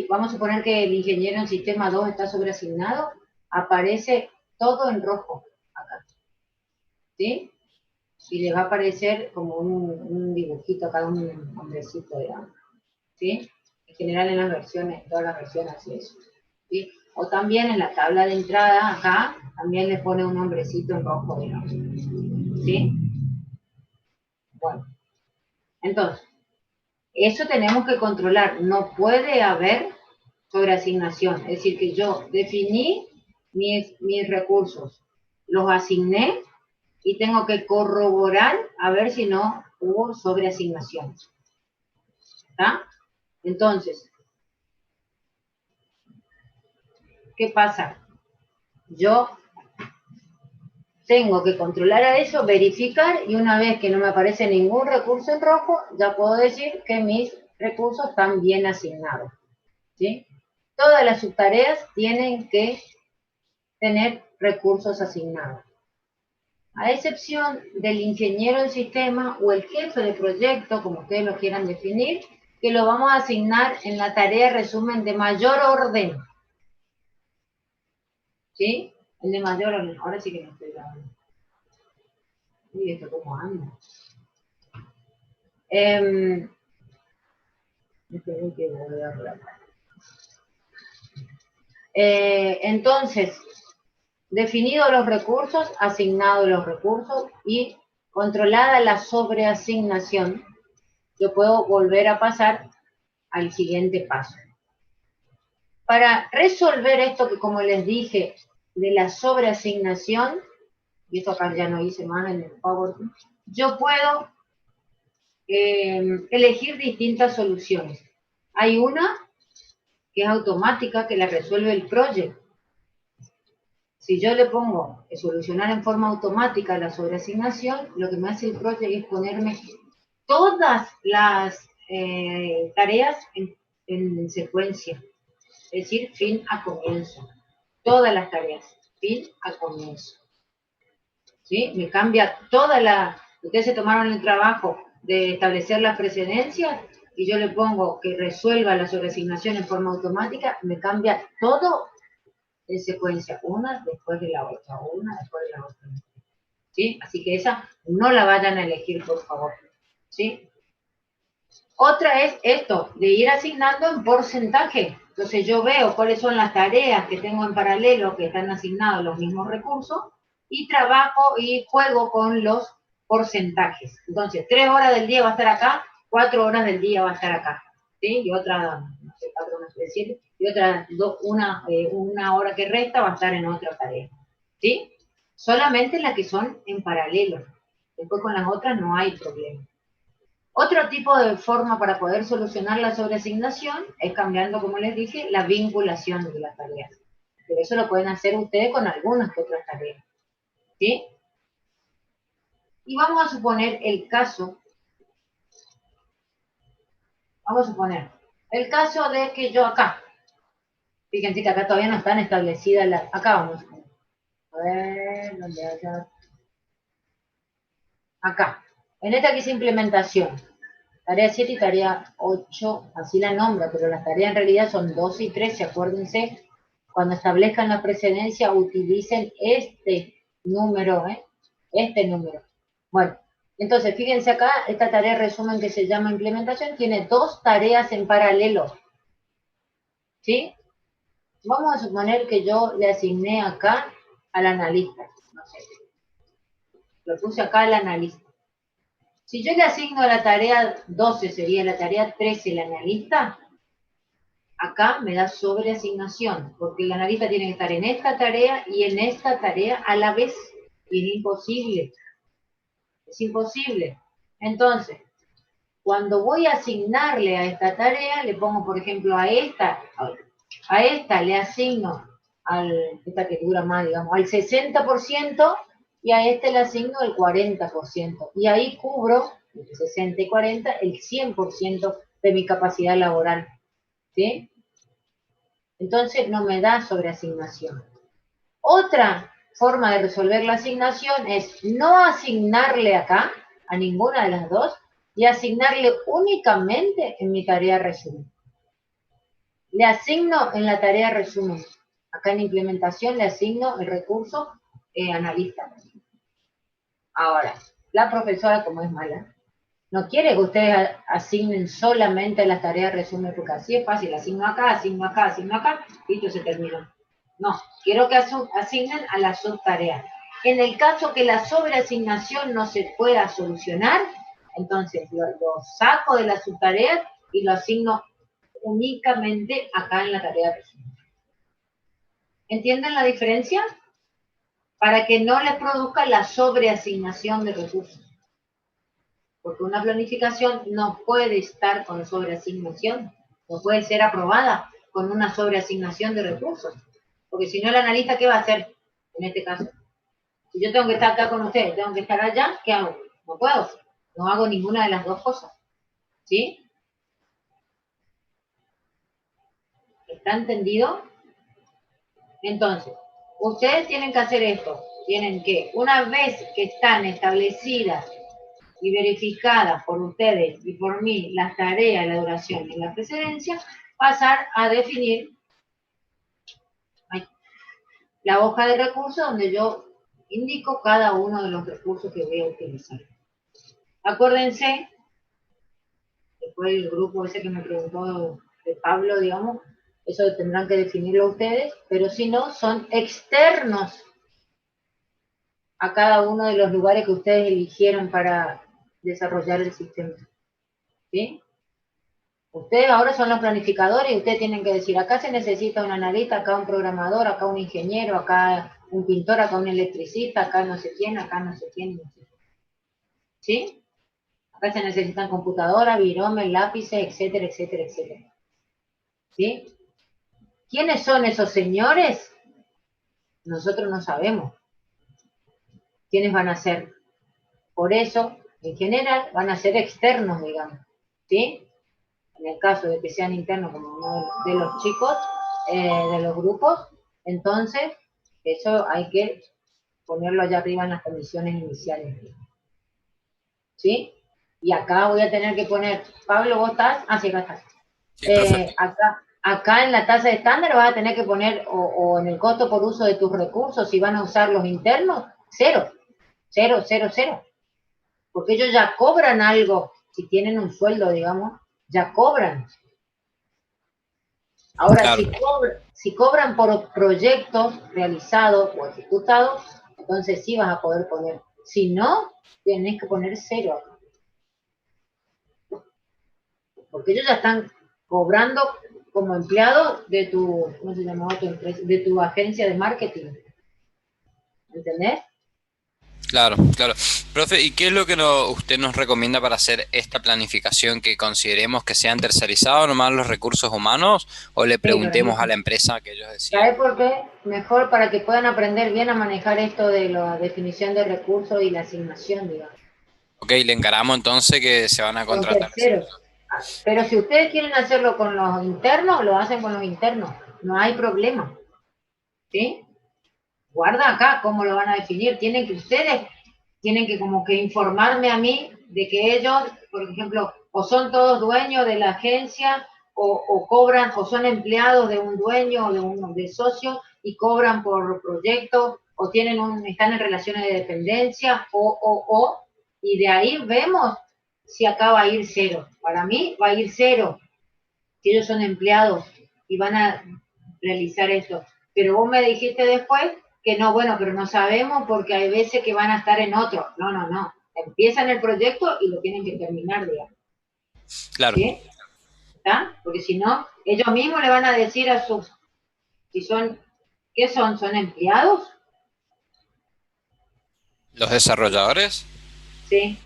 vamos a suponer que el ingeniero en sistema 2 está sobreasignado, aparece todo en rojo acá, ¿sí? Y les va a aparecer como un dibujito acá, un hombrecito, digamos, ¿sí? En general en las versiones, todas las versiones así es, ¿sí? O también en la tabla de entrada acá, también le pone un hombrecito en rojo, digamos, ¿sí? Bueno, entonces, eso tenemos que controlar, no puede haber sobreasignación, es decir, que yo definí mis recursos, los asigné y tengo que corroborar a ver si no hubo sobreasignación. ¿Está? Entonces, ¿qué pasa? Yo tengo que controlar a eso, verificar, y una vez que no me aparece ningún recurso en rojo, ya puedo decir que mis recursos están bien asignados, ¿sí? Todas las subtareas tienen que tener recursos asignados, a excepción del ingeniero en sistema o el jefe de proyecto, como ustedes lo quieran definir, que lo vamos a asignar en la tarea resumen de mayor orden, ¿sí? El de mayor orden. Ahora sí que no estoy grabando. Uy, esto cómo anda. Esperen que voy a hablar. Entonces, definidos los recursos, asignados los recursos y controlada la sobreasignación, yo puedo volver a pasar al siguiente paso. Para resolver esto que, como les dije, de la sobreasignación, y esto acá ya no hice más en el PowerPoint, yo puedo elegir distintas soluciones. Hay una que es automática, que la resuelve el project. Si yo le pongo solucionar en forma automática la sobreasignación, lo que me hace el project es ponerme todas las tareas en secuencia, es decir, fin a comienzo. Todas las tareas, fin a comienzo. ¿Sí? Me cambia toda la... Ustedes se tomaron el trabajo de establecer las precedencias y yo le pongo que resuelva la sobreasignación en forma automática, me cambia todo en secuencia, una después de la otra, una después de la otra. ¿Sí? Así que esa no la vayan a elegir, por favor. ¿Sí? Otra es esto, de ir asignando en porcentaje. Entonces yo veo cuáles son las tareas que tengo en paralelo que están asignados los mismos recursos y trabajo y juego con los porcentajes. Entonces, 3 horas del día va a estar acá, 4 horas del día va a estar acá. ¿Sí? Y otra, no sé, 4 horas, 7, y otra, una hora que resta va a estar en otra tarea. ¿Sí? Solamente las que son en paralelo. Después con las otras no hay problema. Otro tipo de forma para poder solucionar la sobreasignación es cambiando, como les dije, la vinculación de las tareas. Pero eso lo pueden hacer ustedes con algunas que otras tareas. ¿Sí? Y vamos a suponer el caso, de que yo acá, fíjense que acá todavía no están establecidas las, acá vamos a ver, ¿dónde haya? Acá, en esta que es implementación, tarea 7 y tarea 8, así la nombra, pero las tareas en realidad son 12 y 13, acuérdense, cuando establezcan la precedencia utilicen este número, este número. Bueno, entonces fíjense acá, esta tarea resumen que se llama implementación, tiene 2 tareas en paralelo, ¿sí? Vamos a suponer que yo le asigné acá al analista, no sé, lo puse acá al analista. Si yo le asigno a la tarea 12, sería la tarea 13 el analista, acá me da sobreasignación, porque el analista tiene que estar en esta tarea y en esta tarea a la vez, y es imposible. Es imposible. Entonces, cuando voy a asignarle a esta tarea, le pongo, por ejemplo, a esta le asigno, esta que dura más, digamos, al 60%, y a este le asigno el 40%. Y ahí cubro, entre 60 y 40, el 100% de mi capacidad laboral. ¿Sí? Entonces no me da sobreasignación. Otra forma de resolver la asignación es no asignarle acá a ninguna de las dos y asignarle únicamente en mi tarea resumen. Le asigno en la tarea resumen. Acá en implementación le asigno el recurso analista. Ahora, la profesora, como es mala, no quiere que ustedes asignen solamente las tareas resumen, porque así es fácil, asigno acá, listo, se terminó. No, quiero que asignen a la subtarea. En el caso que la sobreasignación no se pueda solucionar, entonces lo saco de la subtarea y lo asigno únicamente acá en la tarea resumen. ¿Entienden la diferencia? Para que no les produzca la sobreasignación de recursos. Porque una planificación no puede estar con sobreasignación, no puede ser aprobada con una sobreasignación de recursos. Porque si no, el analista, ¿qué va a hacer en este caso? Si yo tengo que estar acá con ustedes, tengo que estar allá, ¿qué hago? No puedo, no hago ninguna de las dos cosas. ¿Sí? ¿Está entendido? Entonces, ustedes tienen que hacer esto. Tienen que, una vez que están establecidas y verificadas por ustedes y por mí las tareas, la duración y la precedencia, pasar a definir la hoja de recursos donde yo indico cada uno de los recursos que voy a utilizar. Acuérdense, después el grupo ese que me preguntó de Pablo, digamos, eso tendrán que definirlo ustedes, pero si no, son externos a cada uno de los lugares que ustedes eligieron para desarrollar el sistema. ¿Sí? Ustedes ahora son los planificadores y ustedes tienen que decir, acá se necesita un analista, acá un programador, acá un ingeniero, acá un pintor, acá un electricista, acá no sé quién, acá no sé quién, no sé quién. ¿Sí? Acá se necesitan computadoras, viromes, lápices, etcétera, etcétera, etcétera. ¿Sí? ¿Quiénes son esos señores? Nosotros no sabemos quiénes van a ser. Por eso, en general, van a ser externos, digamos. ¿Sí? En el caso de que sean internos como uno de los chicos, de los grupos, entonces eso hay que ponerlo allá arriba en las condiciones iniciales. ¿Sí? Y acá voy a tener que poner, Pablo, ¿vos estás? Ah, sí, acá estás. Sí, profe. Acá en la tasa estándar vas a tener que poner, o en el costo por uso de tus recursos, si van a usar los internos, cero, cero, cero, cero. Porque ellos ya cobran algo, si tienen un sueldo, digamos, ya cobran. Ahora, Claro. si cobran por proyectos realizados o ejecutados, entonces sí vas a poder poner. Si no, tenés que poner cero. Porque ellos ya están cobrando como empleados de tu, ¿cómo se llamaba tu empresa? De tu agencia de marketing. ¿Entendés? Claro, claro. Profe, ¿y qué es lo que usted nos recomienda para hacer esta planificación que consideremos que sean tercerizados nomás los recursos humanos o le Sí, para mí preguntemos a sí. la empresa que ellos decidan? ¿Sabes por qué? Mejor para que puedan aprender bien a manejar esto de la definición de recursos y la asignación, digamos. Ok, le encaramos entonces que se van a Con contratar, ¿cierto? terceros. Pero si ustedes quieren hacerlo con los internos, lo hacen con los internos. No hay problema. ¿Sí? Guarda acá cómo lo van a definir. Ustedes tienen que como que informarme a mí de que ellos, por ejemplo, o son todos dueños de la agencia, o cobran, o son empleados de un dueño o de socio y cobran por proyecto, o están en relaciones de dependencia, y de ahí vemos si acá va a ir cero. Para mí va a ir cero, si ellos son empleados y van a realizar esto. Pero vos me dijiste después que no, bueno, pero no sabemos porque hay veces que van a estar en otro. No, no, no. Empiezan el proyecto y lo tienen que terminar, digamos. Claro. ¿Sí? ¿Está? Porque si no, ellos mismos le van a decir a sus, si son, ¿qué son? ¿Son empleados? ¿Los desarrolladores? Sí.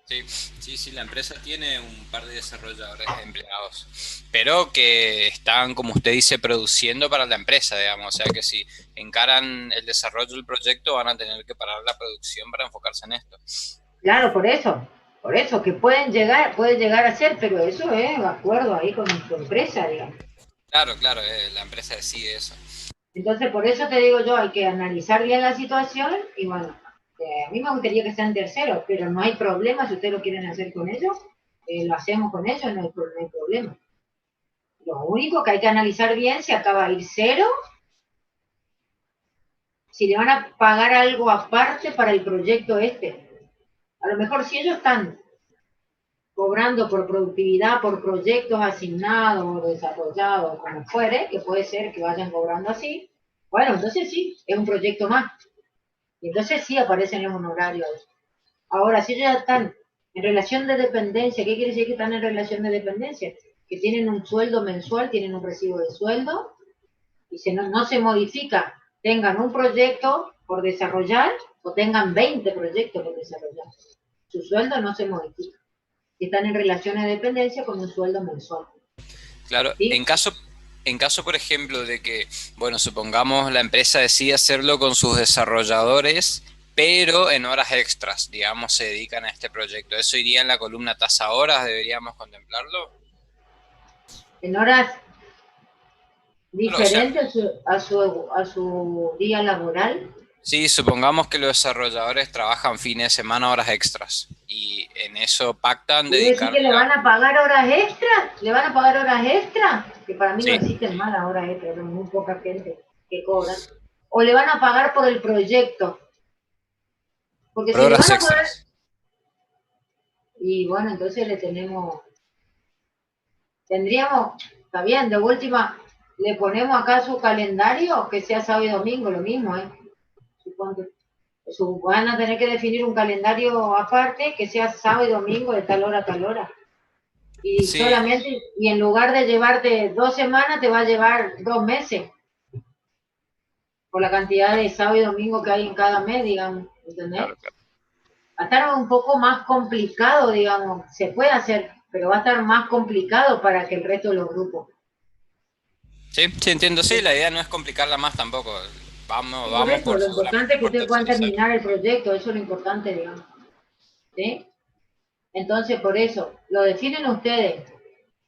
Sí, sí, sí, la empresa tiene un par de desarrolladores empleados, pero que están, como usted dice, produciendo para la empresa, digamos. O sea que si encaran el desarrollo del proyecto van a tener que parar la producción para enfocarse en esto. Claro, por eso, que puede llegar a ser, pero eso es de acuerdo ahí con tu empresa, digamos. Claro, claro, la empresa decide eso. Entonces, por eso te digo yo, hay que analizar bien la situación y bueno, a mí me gustaría que sean terceros, pero no hay problema si ustedes lo quieren hacer con ellos, lo hacemos con ellos, no hay problema. Lo único que hay que analizar bien si acaba de ir cero, si le van a pagar algo aparte para el proyecto este. A lo mejor si ellos están cobrando por productividad, por proyectos asignados o desarrollados, como fuere, que puede ser que vayan cobrando así, bueno, entonces sí, es un proyecto más. Y entonces sí aparecen los honorarios. Ahora, si ellos ya están en relación de dependencia, ¿qué quiere decir que están en relación de dependencia? Que tienen un sueldo mensual, tienen un recibo de sueldo, y no se modifica. Tengan un proyecto por desarrollar o tengan 20 proyectos por desarrollar. Su sueldo no se modifica. Están en relación de dependencia con un sueldo mensual. Claro, ¿Sí? en caso, por ejemplo, de que, bueno, supongamos la empresa decide hacerlo con sus desarrolladores, pero en horas extras, digamos, se dedican a este proyecto. ¿Eso iría en la columna tasa horas? ¿Deberíamos contemplarlo? En horas Claro, o sea, diferentes a su día laboral. sí, supongamos que los desarrolladores trabajan fines de semana, horas extras, y en eso pactan ¿Quiere decir que dedicarle le a... van a pagar horas extras? ¿Le van a pagar horas extras? Que para mí no Sí, existen más las horas extras, hay muy poca gente que cobran. ¿O le van a pagar por el proyecto? Porque por si le horas van a pagar, extras. y bueno, entonces está bien, de última, le ponemos acá su calendario, que sea sábado y domingo, lo mismo, ¿eh? Supongo. Van a tener que definir un calendario aparte, que sea sábado y domingo, de tal hora a tal hora. Sí, Y en lugar de llevarte 2 semanas, te va a llevar 2 meses, por la cantidad de sábado y domingo que hay en cada mes, digamos, ¿entendés? claro, claro. Va a estar un poco más complicado, digamos, se puede hacer, pero va a estar más complicado para que el resto de los grupos. Sí, sí, entiendo, sí, la idea no es complicarla más tampoco. Y por Vamos eso, por lo importante seguramente es que por ustedes puedan tercerizar. terminar el proyecto, eso es lo importante, digamos, ¿sí? Entonces, por eso, lo definen ustedes.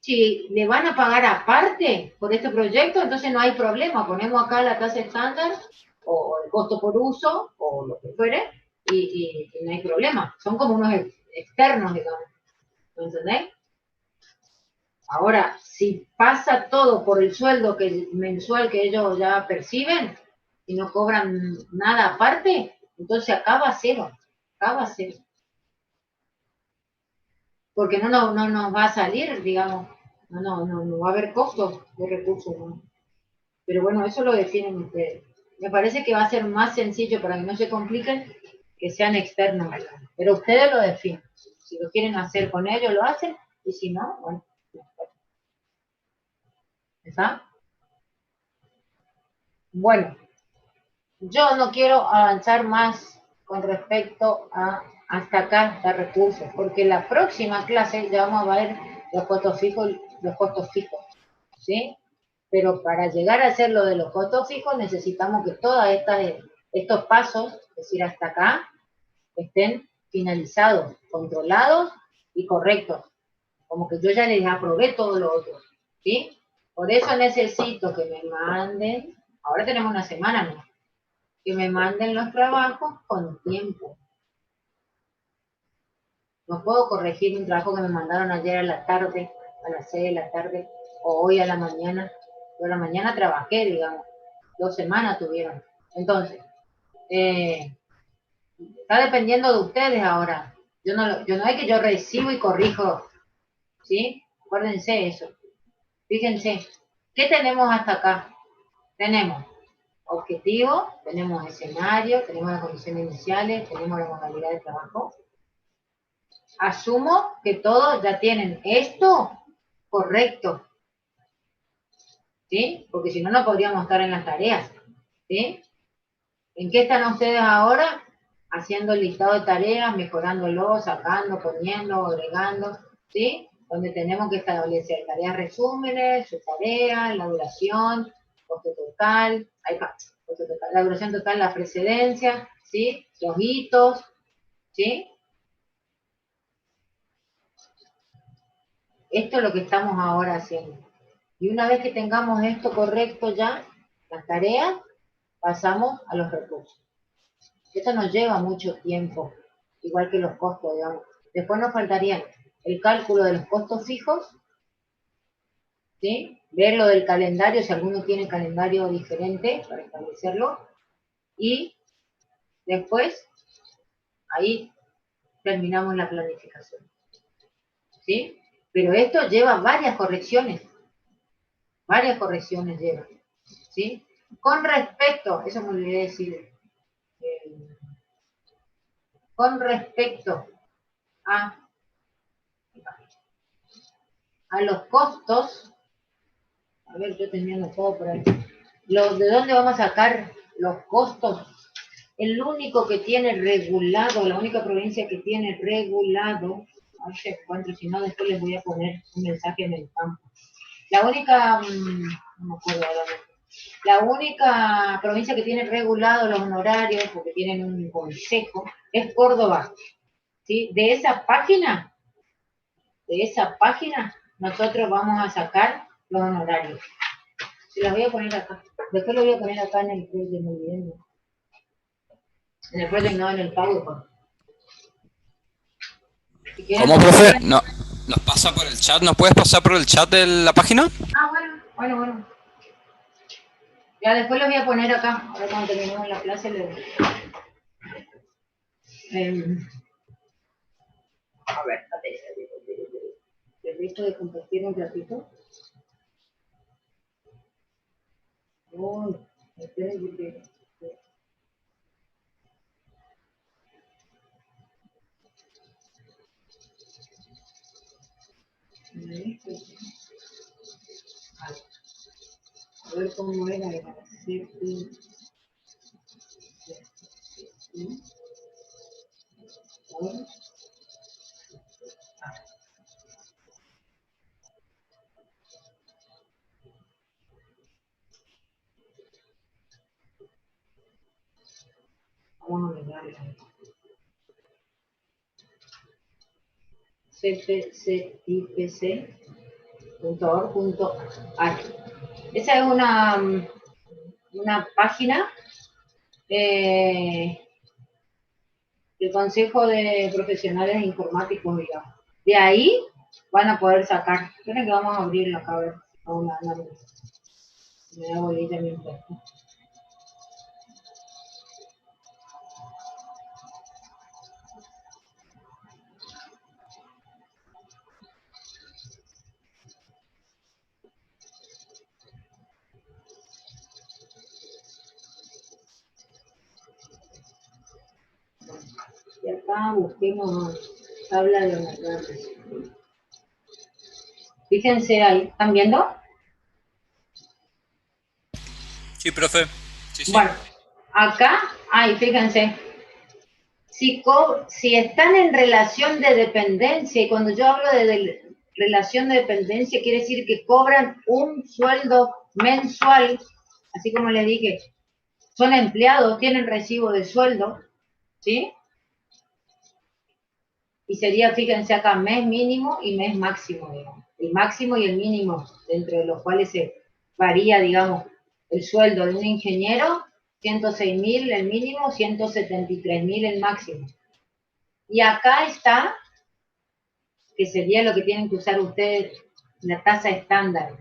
Si le van a pagar aparte por este proyecto, entonces no hay problema. Ponemos acá la tasa estándar o el costo por uso o lo que fuere y no hay problema. Son como unos externos, digamos. ¿Me entendés? Ahora, si pasa todo por el sueldo mensual que ellos ya perciben y no cobran nada aparte, entonces acaba a cero. Acaba a cero. Porque no nos va a salir, digamos. No va a haber costos de recursos, ¿no? Pero bueno, eso lo definen ustedes. Me parece que va a ser más sencillo para que no se compliquen que sean externos, ¿verdad? Pero ustedes lo definen. Si lo quieren hacer con ellos, lo hacen, y si no, bueno. ¿Está? Bueno, yo no quiero avanzar más con respecto a hasta acá de recursos, porque la próxima clase ya vamos a ver los costos fijos, ¿sí? Pero para llegar a hacer lo de los costos fijos necesitamos que todos estos pasos, es decir, hasta acá, estén finalizados, controlados y correctos. Como que yo ya les aprobé todo lo otro, ¿sí? Por eso necesito que me manden, ahora tenemos una semana, ¿no? Que me manden los trabajos con tiempo. No puedo corregir un trabajo que me mandaron ayer a la tarde, a las 6 de la tarde, o hoy a la mañana. Yo a la mañana trabajé, digamos. 2 semanas tuvieron. Entonces, está dependiendo de ustedes ahora. Yo no es que yo recibo y corrijo, ¿sí? Acuérdense eso. Fíjense, ¿qué tenemos hasta acá? Tenemos objetivo, tenemos escenario, tenemos las condiciones iniciales, tenemos la modalidad de trabajo. Asumo que todos ya tienen esto correcto, ¿sí? Porque si no, no podríamos estar en las tareas, ¿sí? ¿En qué están ustedes ahora? Haciendo el listado de tareas, mejorándolo, sacando, poniendo, agregando, ¿sí? Donde tenemos que establecer tareas resúmenes, su tarea, la duración, costo total, la duración total, la precedencia, ¿sí? Los hitos, ¿sí? Esto es lo que estamos ahora haciendo. Y una vez que tengamos esto correcto ya, las tareas, pasamos a los recursos. Esto nos lleva mucho tiempo, igual que los costos, digamos. Después nos faltarían el cálculo de los costos fijos, ¿sí? Ver lo del calendario, si alguno tiene calendario diferente para establecerlo. Y después, ahí terminamos la planificación, ¿sí? Pero esto lleva varias correcciones lleva, ¿sí? Con respecto, eso me olvidé decir, con respecto a los costos, a ver, yo tenía anotado por ahí, ¿de dónde vamos a sacar los costos? El único que tiene regulado, la única provincia que tiene regulado, a ver si encuentro, si no después les voy a poner un mensaje en el campo. La única, no me acuerdo ahora, la única provincia que tiene regulado los honorarios, porque tienen un consejo, es Córdoba, ¿sí? De esa página, nosotros vamos a sacar los honorarios. Se los voy a poner acá. Después lo voy a poner acá en el project, me olvidé. En el project, no, en el PowerPoint. Si quieren, ¿Cómo, profe? No, ¿nos pasa por el chat? ¿Nos puedes pasar por el chat de la página? Bueno. Ya después lo voy a poner acá. Ahora cuando terminemos la clase a ver, ¿les visto de compartir un ratito? Uy, esperen porque... A ver cómo era el vamos a mirar cpcipc.org.ar. Esa es una página del Consejo de Profesionales Informáticos, digamos, De ahí van a poder sacar. Esperen que vamos a abrirlo acá, a ver. Me da bolita mientras. Y acá busquemos tabla de honorarios. Fíjense ahí, ¿están viendo? Sí, profe. Sí, sí. Bueno, acá, ahí, fíjense. Si están en relación de dependencia, y cuando yo hablo de relación de dependencia, quiere decir que cobran un sueldo mensual, así como les dije, son empleados, tienen recibo de sueldo, ¿sí? Y sería, fíjense acá, mes mínimo y mes máximo, digamos. El máximo y el mínimo, dentro de los cuales se varía, digamos, el sueldo de un ingeniero, 106.000 el mínimo, 173.000 el máximo. Y acá está, que sería lo que tienen que usar ustedes, la tasa estándar.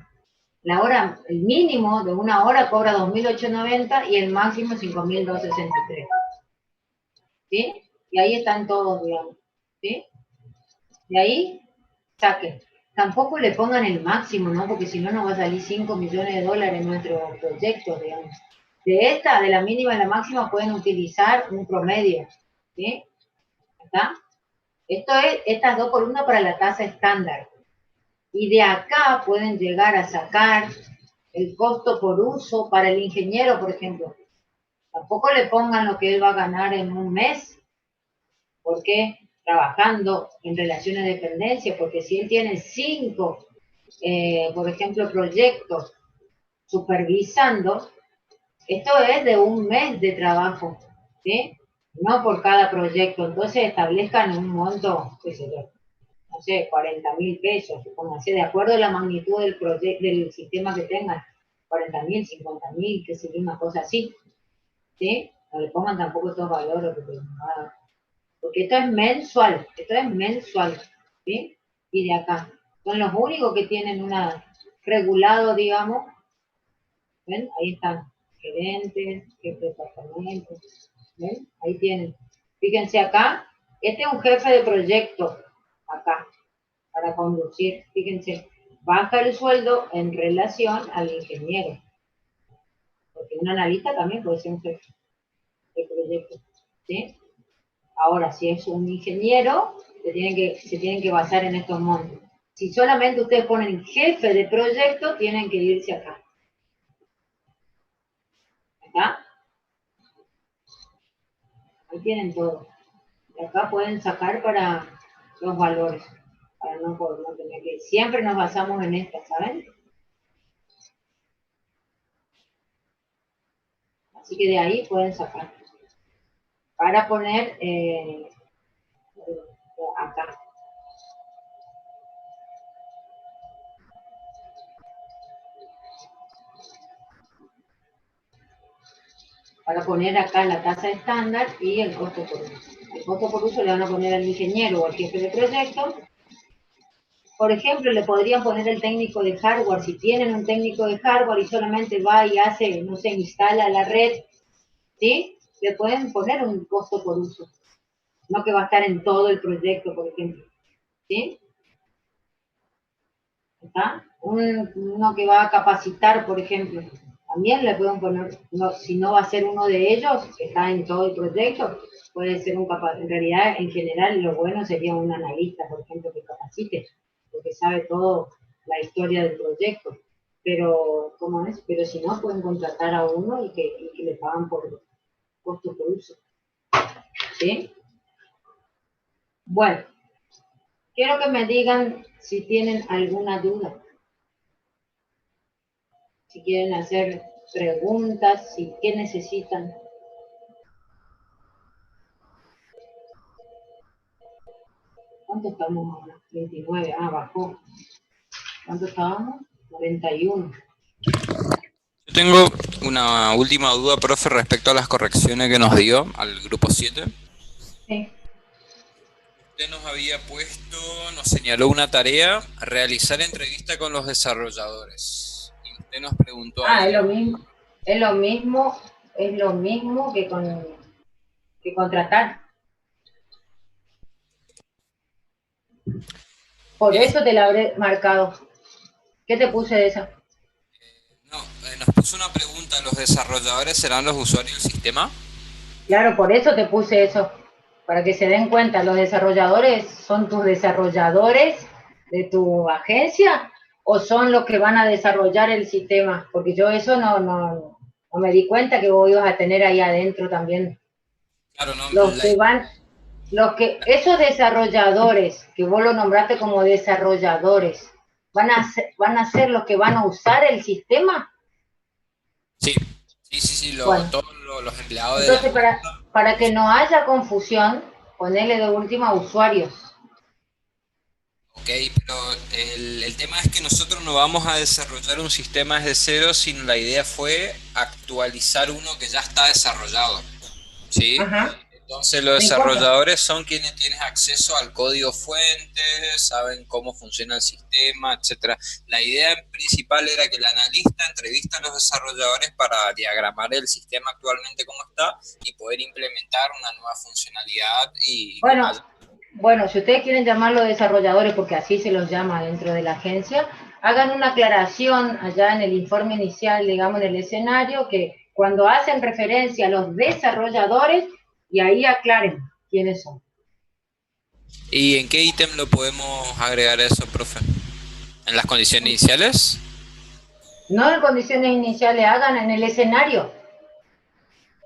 La hora, el mínimo de una hora cobra 2.890 y el máximo 5.263. ¿Sí? Y ahí están todos, digamos. ¿Sí? Y ahí, saquen. Tampoco le pongan el máximo, ¿no? Porque si no, nos va a salir 5 millones de dólares en nuestro proyecto, digamos. De la mínima a la máxima, pueden utilizar un promedio. ¿Sí? ¿Está? Esto es, estas 2 por 1 para la tasa estándar. Y de acá pueden llegar a sacar el costo por uso para el ingeniero, por ejemplo. Tampoco le pongan lo que él va a ganar en un mes, porque trabajando en relaciones de dependencia, porque si él tiene 5, por ejemplo, proyectos supervisando, esto es de un mes de trabajo, ¿sí? No por cada proyecto. Entonces establezcan un monto, qué sé yo, no sé, 40.000 pesos, supóngase, de acuerdo a la magnitud del proyecto, del sistema que tengan, 40.000, 50.000, qué sé yo, una cosa así, ¿sí? No le pongan tampoco estos valores, porque esto es mensual, ¿sí? Y de acá, son los únicos que tienen una regulado, digamos, ¿ven? Ahí están, gerentes, jefe de departamento, ¿ven? Ahí tienen. Fíjense acá, este es un jefe de proyecto, acá, para conducir. Fíjense, baja el sueldo en relación al ingeniero. Porque un analista también puede ser un jefe de proyecto, ¿sí? Ahora, si es un ingeniero, se tienen que basar en estos montos. Si solamente ustedes ponen jefe de proyecto, tienen que irse acá. ¿Está? Ahí tienen todo. Y acá pueden sacar para los valores, para no tener que... Siempre nos basamos en esta, ¿saben? Así que de ahí pueden sacar. Para poner acá. Para poner acá la tasa estándar y el costo por uso. El costo por uso le van a poner al ingeniero o al jefe de proyecto. Por ejemplo, le podrían poner el técnico de hardware. Si tienen un técnico de hardware y solamente va y hace, no sé, instala la red, ¿sí? Le pueden poner un costo por uso. No que va a estar en todo el proyecto, por ejemplo. ¿Sí? ¿Está? Uno que va a capacitar, por ejemplo. También le pueden poner, si no va a ser uno de ellos, que está en todo el proyecto, puede ser un capacitador. En realidad, en general, lo bueno sería un analista, por ejemplo, que capacite, porque sabe todo la historia del proyecto. Pero, ¿cómo es? Pero si no, pueden contratar a uno y que le pagan por costo por uso. ¿Sí? Bueno, quiero que me digan si tienen alguna duda. Si quieren hacer preguntas, qué necesitan. ¿Cuánto estamos ahora? 29, bajó. ¿Cuánto estábamos? 41. Yo tengo una última duda, profe, respecto a las correcciones que nos dio al grupo 7. Sí. usted nos había puesto, nos señaló una tarea, realizar entrevista con los desarrolladores. Y usted nos preguntó Ah, ahí. es lo mismo que contratar. Por eso te la habré marcado. ¿Qué te puse de esa? No, nos puso una pregunta, ¿los desarrolladores serán los usuarios del sistema? Claro, por eso te puse eso. Para que se den cuenta, los desarrolladores son tus desarrolladores de tu agencia o son los que van a desarrollar el sistema. Porque yo eso no me di cuenta que vos ibas a tener ahí adentro también. Claro, no, Esos desarrolladores, que vos lo nombraste como desarrolladores, ¿van a ser los que van a usar el sistema? sí, sí, Bueno, todos los empleados entonces de la... para que no haya confusión, ponele de última usuarios. Ok, pero el tema es que nosotros no vamos a desarrollar un sistema desde cero, sino la idea fue actualizar uno que ya está desarrollado, ¿sí? Ajá. Entonces los No importa. desarrolladores son quienes tienen acceso al código fuente, saben cómo funciona el sistema, etcétera. La idea principal era que el analista entrevista a los desarrolladores para diagramar el sistema actualmente como está y poder implementar una nueva funcionalidad y Bueno, si ustedes quieren llamarlo desarrolladores, porque así se los llama dentro de la agencia, hagan una aclaración allá en el informe inicial, digamos, en el escenario, que cuando hacen referencia a los desarrolladores, y ahí aclaren quiénes son. ¿Y en qué ítem lo podemos agregar eso, profe? ¿En las condiciones iniciales? No en condiciones iniciales, hagan en el escenario.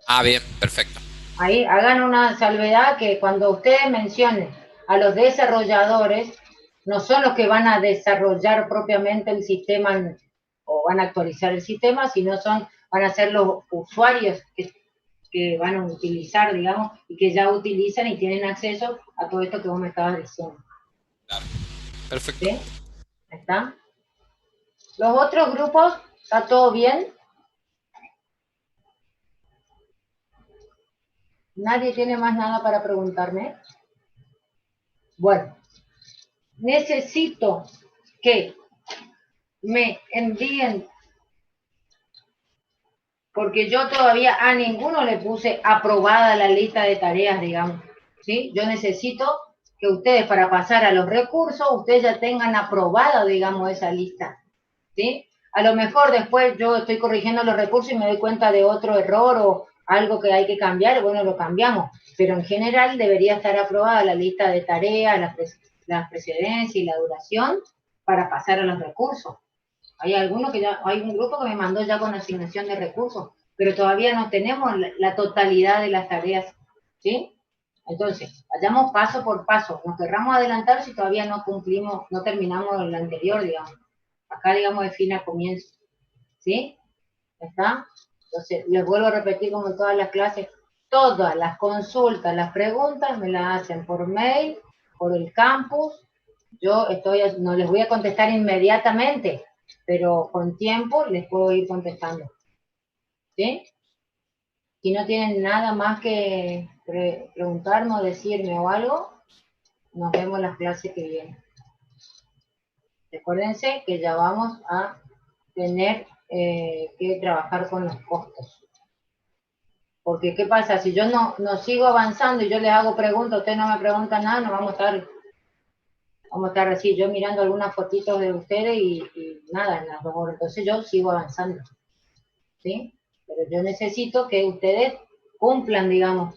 Ah, bien, perfecto. Ahí hagan una salvedad que cuando ustedes mencionen a los desarrolladores, no son los que van a desarrollar propiamente el sistema o van a actualizar el sistema, sino van a ser los usuarios que van a utilizar, digamos, y que ya utilizan y tienen acceso a todo esto que vos me estabas diciendo. Claro, perfecto. ¿Sí? ¿Está? Los otros grupos, ¿está todo bien? ¿Nadie tiene más nada para preguntarme? Bueno, necesito que me envíen, porque yo todavía a ninguno le puse aprobada la lista de tareas, digamos, ¿sí? Yo necesito que ustedes, para pasar a los recursos, ustedes ya tengan aprobada, digamos, esa lista, ¿sí? A lo mejor después yo estoy corrigiendo los recursos y me doy cuenta de otro error o algo que hay que cambiar, bueno, lo cambiamos, pero en general debería estar aprobada la lista de tareas, la precedencia y la duración para pasar a los recursos. Hay un grupo que me mandó ya con asignación de recursos, pero todavía no tenemos la totalidad de las tareas, ¿sí? Entonces, vayamos paso por paso. Nos querramos adelantar si todavía no cumplimos, no terminamos el anterior, digamos. Acá, digamos, de fin a comienzo, ¿sí? ¿Está? Entonces, les vuelvo a repetir como en todas las clases, todas las consultas, las preguntas me las hacen por mail, por el campus. Yo no les voy a contestar inmediatamente, pero con tiempo les puedo ir contestando. ¿Sí? Si no tienen nada más que preguntarme o decirme o algo, nos vemos en las clases que vienen. Recuérdense que ya vamos a tener que trabajar con los costos. Porque, ¿qué pasa? Si yo no sigo avanzando y yo les hago preguntas, ustedes no me preguntan nada, no vamos a estar así, yo mirando algunas fotitos de ustedes y nada, en las 2 horas. Entonces yo sigo avanzando, ¿sí? Pero yo necesito que ustedes cumplan, digamos,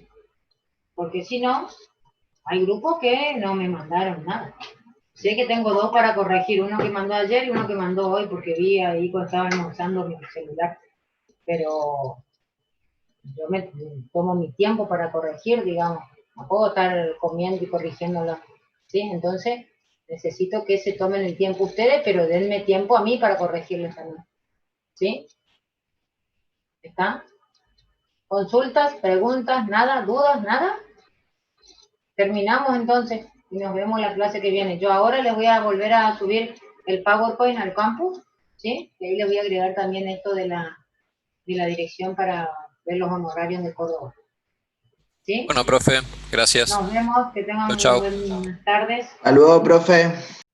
porque si no, hay grupos que no me mandaron nada. Sé que tengo 2 para corregir, uno que mandó ayer y uno que mandó hoy, porque vi ahí cuando estaban usando mi celular, pero yo me tomo mi tiempo para corregir, digamos, no puedo estar comiendo y corrigiéndolo, ¿sí? Entonces, necesito que se tomen el tiempo ustedes, pero denme tiempo a mí para corregirles también, ¿sí? ¿Está? ¿Consultas, preguntas, nada, dudas, nada? Terminamos entonces y nos vemos la clase que viene. Yo ahora les voy a volver a subir el PowerPoint al campus, ¿sí? Y ahí les voy a agregar también esto de la dirección para ver los honorarios de Córdoba. ¿Sí? Bueno, profe, gracias. Nos vemos, que tengan Chau, chau. buenas tardes. Hasta luego, profe.